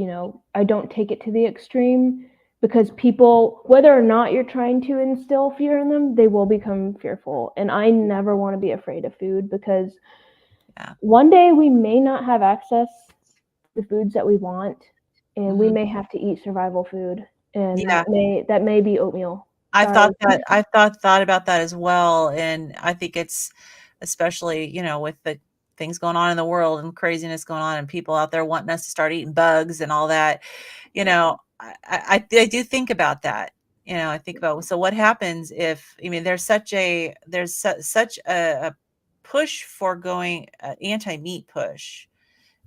Speaker 2: I don't take it to the extreme, because people, whether or not you're trying to instill fear in them, they will become fearful. And I never want to be afraid of food, because
Speaker 1: Yeah.
Speaker 2: one day we may not have access to the foods that we want, and we
Speaker 1: Mhm.
Speaker 2: may have to eat survival food, and
Speaker 1: Yeah.
Speaker 2: that may be oatmeal.
Speaker 1: I've
Speaker 2: Sorry.
Speaker 1: thought that I've thought about that as well, and I think it's, especially, with the things going on in the world and craziness going on and people out there wanting us to start eating bugs and all that, I do think about that. I think about, so what happens if, I mean, there's such a push for going, anti-meat push,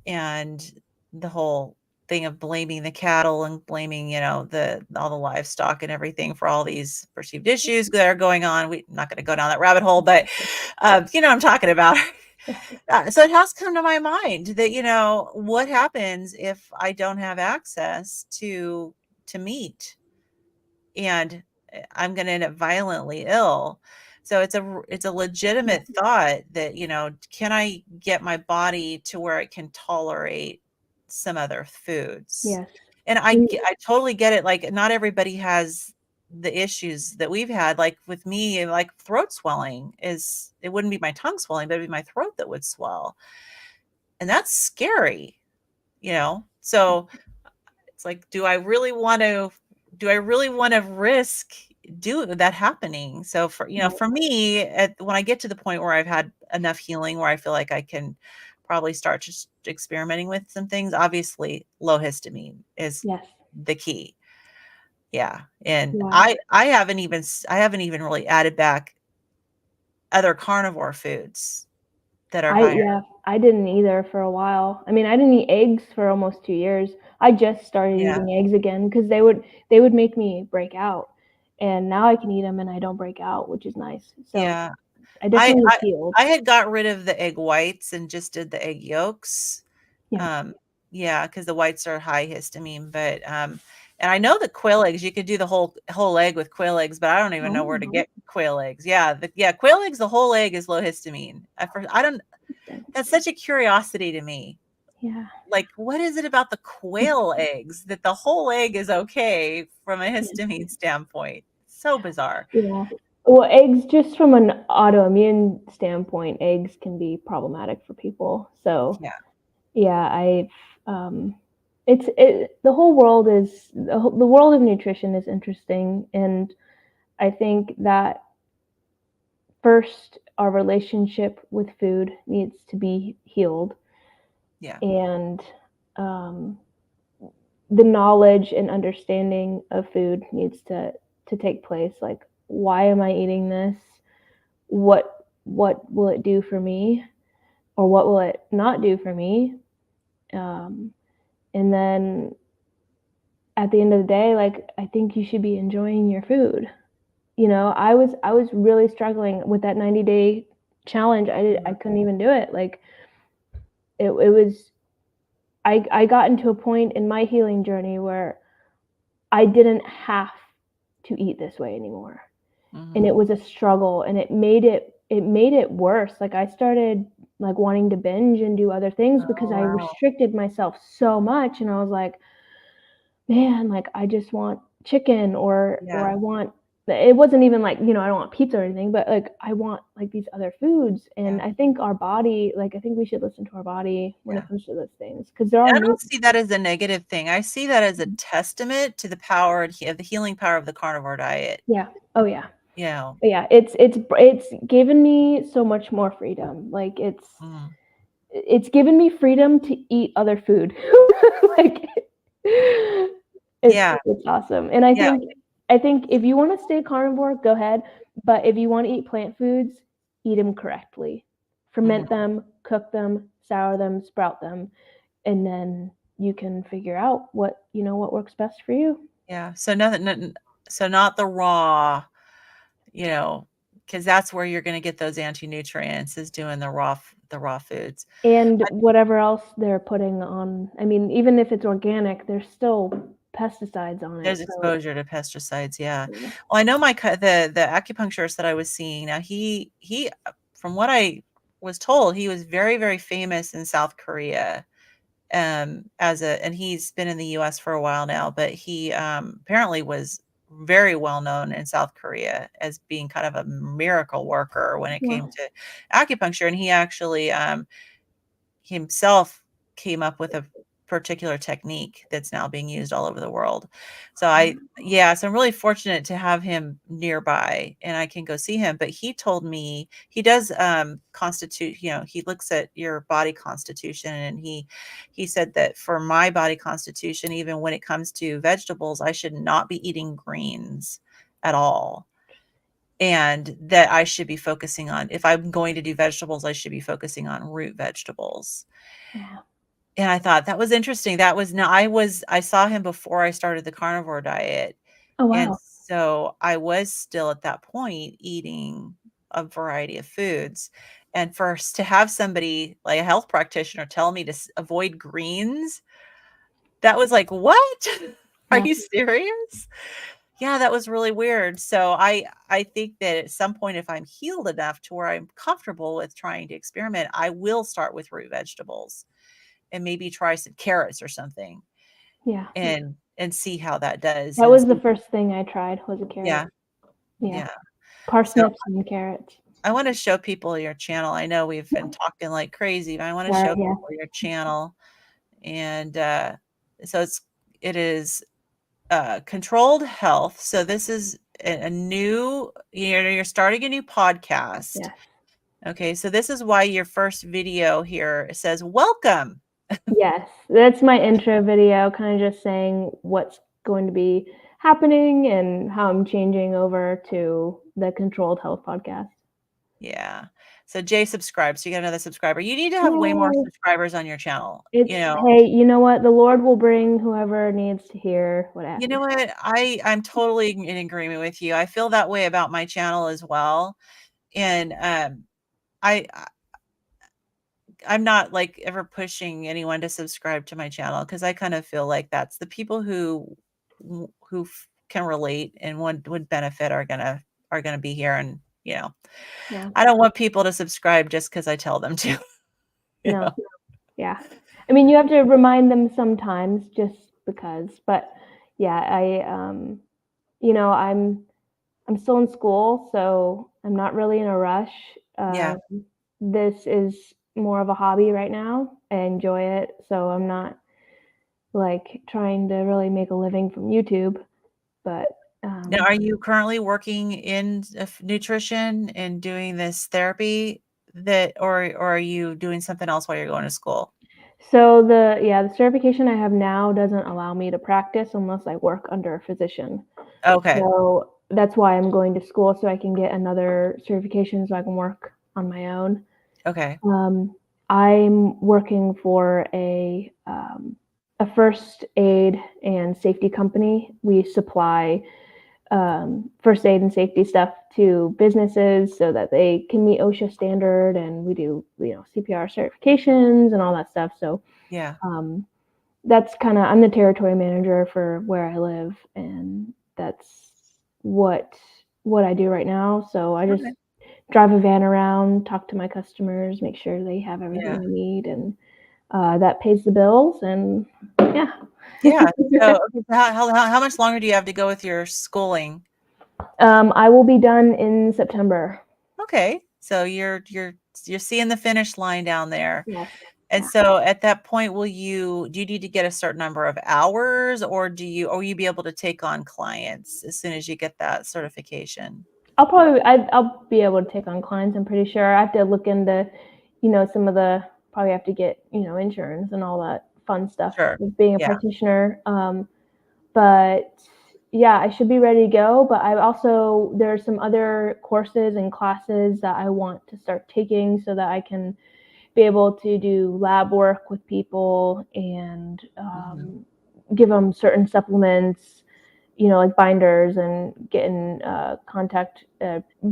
Speaker 1: and the whole thing of blaming the cattle and blaming, the all the livestock and everything for all these perceived issues that are going on. We're not going to go down that rabbit hole, but you know what I'm talking about. So it has come to my mind that, what happens if I don't have access to meat, and I'm going to end up violently ill. So it's a
Speaker 2: Yeah.
Speaker 1: legitimate thought that, can I get my body to where it can tolerate some other foods?
Speaker 2: Yes.
Speaker 1: And
Speaker 2: And
Speaker 1: I totally get it. Like, not everybody has the issues that we've had. Like with me, like throat swelling, it wouldn't be my tongue swelling, but it'd be my throat that would swell. And that's scary, So it's like, do I really want to risk do that happening? So for me, when I get to the point where I've had enough healing where I feel like I can probably start just experimenting with some things, obviously low histamine is
Speaker 2: yes.
Speaker 1: the key. Yeah. And
Speaker 2: Yeah.
Speaker 1: I haven't even really added back other carnivore foods that are higher.
Speaker 2: I didn't either for a while. I mean, I didn't eat eggs for almost 2 years. I just started
Speaker 1: Yeah.
Speaker 2: eating eggs again because they would make me break out, and now I can eat them and I don't break out, which is nice. So
Speaker 1: Yeah.
Speaker 2: I
Speaker 1: I
Speaker 2: definitely
Speaker 1: I
Speaker 2: healed.
Speaker 1: I had got rid of the egg whites and just did the egg yolks.
Speaker 2: Yeah.
Speaker 1: Um, yeah, because the whites are high histamine, but, and I know the quail eggs, you could do the whole egg with quail eggs, but I don't even know where to
Speaker 2: Oh,
Speaker 1: get quail eggs. Yeah, quail eggs, the whole egg is low histamine. I don't
Speaker 2: interesting.
Speaker 1: That's such a curiosity to me.
Speaker 2: Yeah.
Speaker 1: Like, what is it about the quail eggs that the whole egg is okay from a
Speaker 2: Yeah.
Speaker 1: histamine standpoint? So bizarre.
Speaker 2: Yeah. Well, eggs, just from an autoimmune standpoint, eggs can be problematic for people. So
Speaker 1: Yeah,
Speaker 2: yeah, um, the whole world is the world of nutrition is interesting, and I think that first our relationship with food needs to be healed,
Speaker 1: yeah,
Speaker 2: and um, the knowledge and understanding of food needs to take place. Like, why am I eating this? What will it do for me, or what will it not do for me? Um, and then at the end of the day, like, I think you should be enjoying your food. I was really struggling with that 90-day challenge. I
Speaker 1: mhm,
Speaker 2: couldn't even do it. Like, it was, I got into a point in my healing journey where I didn't have to eat this way anymore. And
Speaker 1: Mhm.
Speaker 2: it was a struggle, and it worse. Like, I started like wanting to binge and do other things because
Speaker 1: Oh,
Speaker 2: I
Speaker 1: wow.
Speaker 2: restricted myself so much, and I was like, man, like I just want chicken, or
Speaker 1: Yeah,
Speaker 2: I want, it wasn't even like, I don't want pizza or anything, but like I want like these other foods. And
Speaker 1: yeah,
Speaker 2: I think our body, like I think we should listen to our body when
Speaker 1: yeah.
Speaker 2: it comes to those things, because there are
Speaker 1: And I don't see that as a negative thing. I see that as a testament to the power and the healing power of the carnivore diet.
Speaker 2: yeah. Oh yeah.
Speaker 1: You know,
Speaker 2: Yeah, it's given me so much more freedom. Like
Speaker 1: mm,
Speaker 2: it's given me freedom to eat other food. Like
Speaker 1: yeah,
Speaker 2: it's awesome. And I
Speaker 1: yeah,
Speaker 2: think I think if you want to stay carnivore, go ahead. But if you want to eat plant foods, eat them correctly. Ferment
Speaker 1: mhm,
Speaker 2: them, cook them, sour them, sprout them, and then you can figure out what works best for you.
Speaker 1: yeah. So nothing, so not the raw, you know, because that's where you're going to get those anti-nutrients is doing the raw foods.
Speaker 2: And whatever else they're putting on. I mean, even if it's organic, there's still pesticides on it.
Speaker 1: There's
Speaker 2: So
Speaker 1: exposure to pesticides, yeah.
Speaker 2: yeah.
Speaker 1: Well, I know the acupuncturist that I was seeing, now he from what I was told, he was very, very famous in South Korea, as a and he's been in the US for a while now, but he, apparently was very well known in South Korea as being kind of a miracle worker when it came
Speaker 2: Well,
Speaker 1: to acupuncture, and he actually, himself came up with a particular technique that's now being used all over the world. So I'm really fortunate to have him nearby and I can go see him. But he told me he does constitute, he looks at your body constitution and he said that for my body constitution, even when it comes to vegetables, I should not be eating greens at all. And that I should be focusing on, if I'm going to do vegetables, I should be focusing on root vegetables.
Speaker 2: yeah.
Speaker 1: And I thought that was interesting. That was no I saw him before I started the carnivore diet,
Speaker 2: Oh
Speaker 1: and
Speaker 2: wow.
Speaker 1: so I was still at that point eating a variety of foods, and first to have somebody, like a health practitioner, tell me to avoid greens, that was like, "What? Are
Speaker 2: Yeah.
Speaker 1: you serious?" Yeah, that was really weird. So I think that at some point, if I'm healed enough to where I'm comfortable with trying to experiment, I will start with root vegetables and maybe try some carrots or something
Speaker 2: Yeah.
Speaker 1: and see how that does
Speaker 2: That
Speaker 1: and
Speaker 2: was the
Speaker 1: see.
Speaker 2: first thing I tried was a carrot.
Speaker 1: Yeah,
Speaker 2: Yeah.
Speaker 1: yeah. So
Speaker 2: Parsnips and carrots.
Speaker 1: I wanna show people your channel. I know we've been talking like crazy, but I wanna
Speaker 2: Sorry,
Speaker 1: show
Speaker 2: yeah.
Speaker 1: people your channel. And, so it is, controlled health. So this is a new, you're starting a new podcast.
Speaker 2: Yes.
Speaker 1: Okay, so this is why your first video here says, "Welcome."
Speaker 2: Yes. That's my intro video, kind of just saying what's going to be happening and how I'm changing over to the Controlled Health podcast.
Speaker 1: Yeah. So Jay subscribed, so you got another subscriber. You need to have way more
Speaker 2: Yay.
Speaker 1: subscribers on your channel,
Speaker 2: It's,
Speaker 1: you know?
Speaker 2: hey, you know what? The Lord will bring whoever needs to hear what I have
Speaker 1: You
Speaker 2: to
Speaker 1: know
Speaker 2: say.
Speaker 1: what? I'm totally in agreement with you. I feel that way about my channel as well, and, I I'm not, like, ever pushing anyone to subscribe to my channel because I kind of feel like that's the people who can relate and would benefit are gonna be here, and,
Speaker 2: Yeah.
Speaker 1: I don't want people to subscribe just because I tell them to, you
Speaker 2: No.
Speaker 1: know?
Speaker 2: Yeah. I mean, you have to remind them sometimes just because, but yeah, I'm still in school, so I'm not really in a rush.
Speaker 1: Yeah.
Speaker 2: This is more of a hobby right now. I enjoy it, so I'm not like trying to really make a living from YouTube, but
Speaker 1: Now, are you currently working in nutrition and doing this therapy or are you doing something else while you're going to school?
Speaker 2: so the certification I have now doesn't allow me to practice unless I work under a physician.
Speaker 1: Okay.
Speaker 2: So that's why I'm going to school so I can get another certification so I can work on my own.
Speaker 1: Okay.
Speaker 2: Um, I'm working for a first aid and safety company. We supply first aid and safety stuff to businesses so that they can meet OSHA standard, and we do CPR certifications and all that stuff. So
Speaker 1: Yeah.
Speaker 2: um, that's kind of, I'm the territory manager for where I live, and that's what what I do right now. So I just
Speaker 1: Okay.
Speaker 2: drive a van around, talk to my customers, make sure they have everything
Speaker 1: Yeah.
Speaker 2: they need, and that pays the bills. And yeah.
Speaker 1: Yeah. So, okay, so how much longer do you have to go with your schooling?
Speaker 2: I will be done in September.
Speaker 1: Okay. So you're seeing the finish line down there.
Speaker 2: Yes.
Speaker 1: And
Speaker 2: Yeah.
Speaker 1: so at that point, do you need to get a certain number of hours, or will you be able to take on clients as soon as you get that certification?
Speaker 2: I'll be able to take on clients. I'm pretty sure. I have to look into, some of the, probably have to get, insurance and all that fun stuff
Speaker 1: Sure.
Speaker 2: with being a
Speaker 1: Yeah.
Speaker 2: practitioner. But yeah, I should be ready to go. But there's some other courses and classes that I want to start taking so that I can be able to do lab work with people and
Speaker 1: Mhm.
Speaker 2: give them certain supplements, like binders, and get in contact,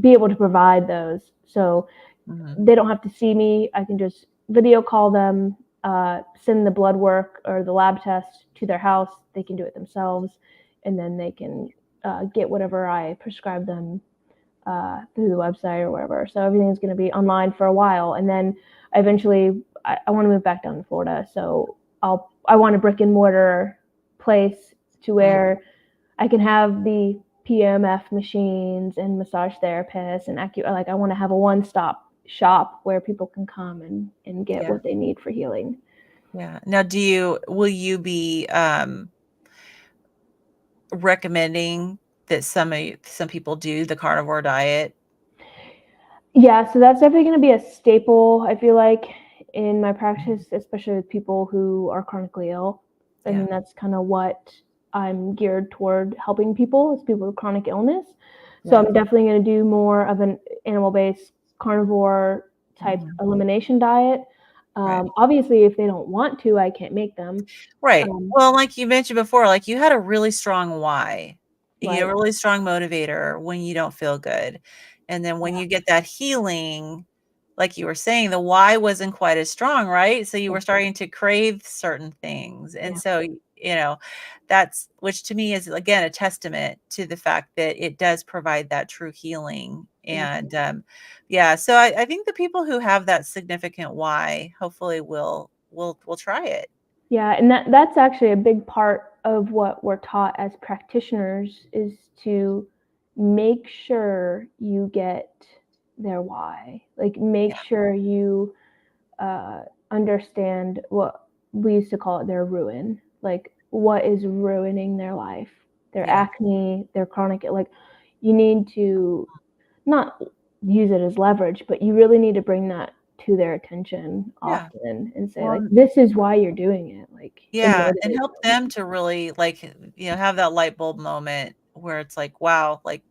Speaker 2: be able to provide those. So
Speaker 1: Mhm.
Speaker 2: they don't have to see me. I can just video call them, send the blood work or the lab test to their house. They can do it themselves, and then they can get whatever I prescribe them through the website or whatever. So everything's going to be online for a while, and then eventually I want to move back down to Florida. So I want a brick and mortar place to
Speaker 1: Mhm.
Speaker 2: where I can have the PMF machines and massage therapists and like I want to have a one-stop shop where people can come and get
Speaker 1: Yeah.
Speaker 2: what they need for healing.
Speaker 1: Yeah. Now, will you be recommending that some people do the carnivore diet?
Speaker 2: Yeah, so that's definitely going to be a staple, I feel like, in my
Speaker 1: Mhm.
Speaker 2: practice, especially with people who are chronically ill. I
Speaker 1: Yeah.
Speaker 2: mean, that's kind of what I'm geared toward helping people, is people with chronic illness. So
Speaker 1: Yeah.
Speaker 2: I'm definitely going to do more of an animal-based carnivore type
Speaker 1: Mhm.
Speaker 2: elimination diet.
Speaker 1: Right.
Speaker 2: Obviously, if they don't want to, I can't make them.
Speaker 1: Right.
Speaker 2: Um,
Speaker 1: Well, like you mentioned before, like you had a really strong why. You
Speaker 2: right.
Speaker 1: know, really strong motivator when you don't feel good. And then when
Speaker 2: Yeah.
Speaker 1: you get that healing, like you were saying, the why wasn't quite as strong, right? So you
Speaker 2: Yeah.
Speaker 1: were starting to crave certain things. And
Speaker 2: Yeah.
Speaker 1: so, that's which to me is again a testament to the fact that it does provide that true healing.
Speaker 2: Yeah.
Speaker 1: And yeah, so I think the people who have that significant why hopefully will try it.
Speaker 2: Yeah, and that's actually a big part of what we're taught as practitioners, is to make sure you get their why. Like make
Speaker 1: Yeah.
Speaker 2: sure you uh, understand what we used to call it their ruin. Like what is ruining their life, their
Speaker 1: Yeah.
Speaker 2: acne, their chronic. Like you need to not use it as leverage, but you really need to bring that to their attention
Speaker 1: Yeah.
Speaker 2: often and say like,
Speaker 1: Well,
Speaker 2: this is why you're doing it, like, and
Speaker 1: yeah, and
Speaker 2: motivate
Speaker 1: help
Speaker 2: them.
Speaker 1: them to really, like, have that light bulb moment where it's like, "Wow, like,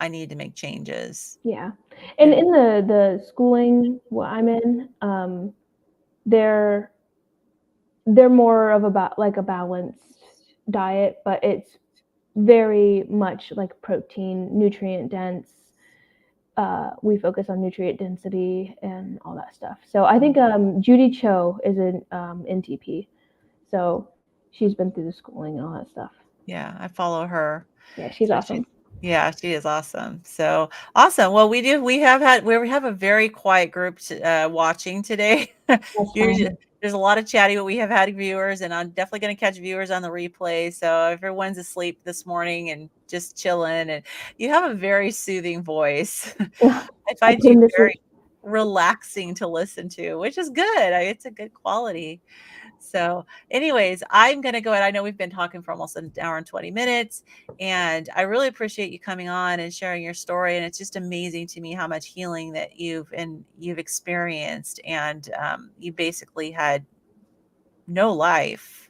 Speaker 1: I need to make changes."
Speaker 2: Yeah, and
Speaker 1: And
Speaker 2: in the schooling what I'm in, they're they're more of about like a balanced diet, but it's very much like protein, nutrient dense. We focus on nutrient density and all that stuff. So I think
Speaker 1: Mhm.
Speaker 2: Judy Cho is an NTP. So she's been through the schooling and all that stuff.
Speaker 1: Yeah, I follow her.
Speaker 2: Yeah, she's
Speaker 1: So she's
Speaker 2: awesome.
Speaker 1: yeah, she is awesome. So, awesome. Well, we have a very quiet group watching today.
Speaker 2: That's
Speaker 1: Usually
Speaker 2: fun.
Speaker 1: there's a lot of chatting, but we have had viewers, and I'm definitely gonna catch viewers on the replay. So if everyone's asleep this morning and just chilling, and you have a very soothing voice.
Speaker 2: Yeah,
Speaker 1: I
Speaker 2: I
Speaker 1: find
Speaker 2: put
Speaker 1: you
Speaker 2: him to
Speaker 1: very
Speaker 2: sleep.
Speaker 1: relaxing to listen to, which is good. It's a good quality. So, anyways, I'm going to go ahead. I know we've been talking for almost an hour and 20 minutes, and I really appreciate you coming on and sharing your story. And it's just amazing to me how much healing that you've experienced, and you basically had no life,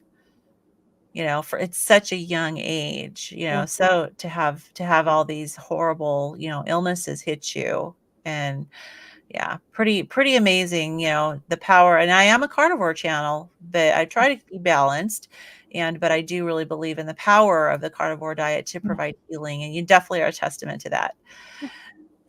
Speaker 1: for it's such a young age,
Speaker 2: Yeah.
Speaker 1: so to have all these horrible, illnesses hit you. And yeah, pretty amazing, the power. And I am a carnivore channel, but I try to be balanced. But I do really believe in the power of the carnivore diet to provide healing, and you definitely are a testament to that.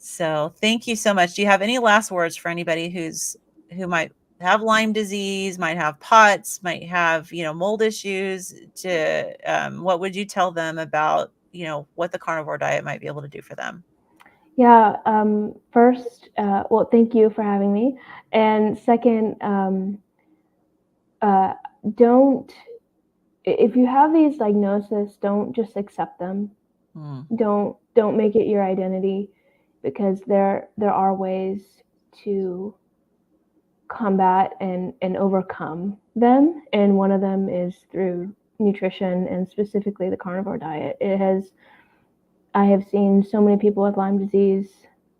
Speaker 1: So thank you so much. Do you have any last words for anybody who might have Lyme disease, might have POTS, might have, mold issues? What would you tell them about, what the carnivore diet might be able to do for them?
Speaker 2: Yeah. First, well, thank you for having me. And second, uh, don't, if you have these diagnoses, don't just accept them.
Speaker 1: Mm,
Speaker 2: Don't make it your identity, because there are ways to combat and overcome them, and one of them is through nutrition, and specifically the carnivore diet. I have seen so many people with Lyme disease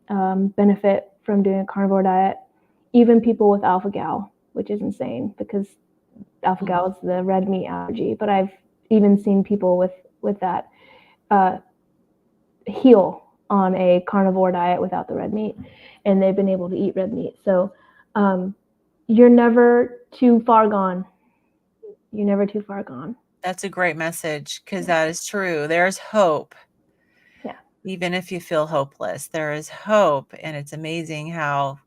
Speaker 2: benefit from doing a carnivore diet, even people with alpha gal, which is insane because alpha
Speaker 1: mm,
Speaker 2: gal is the red meat allergy. But I've even seen people with that uh, heal on a carnivore diet without the red meat, and they've been able to eat red meat. So um, you're never too far gone. You're never too far gone.
Speaker 1: that's a great message, because that is true. There's hope.
Speaker 2: Yeah.
Speaker 1: Even if you feel hopeless, there is hope, and it's amazing how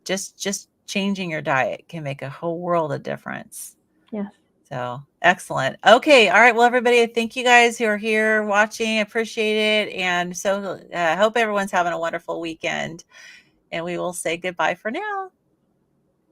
Speaker 1: just changing your diet can make a whole world of difference.
Speaker 2: Yes.
Speaker 1: So excellent. Okay. All right. Well, everybody, thank you guys who are here watching. I appreciate it. And so I hope everyone's having a wonderful weekend. And we will say goodbye for now.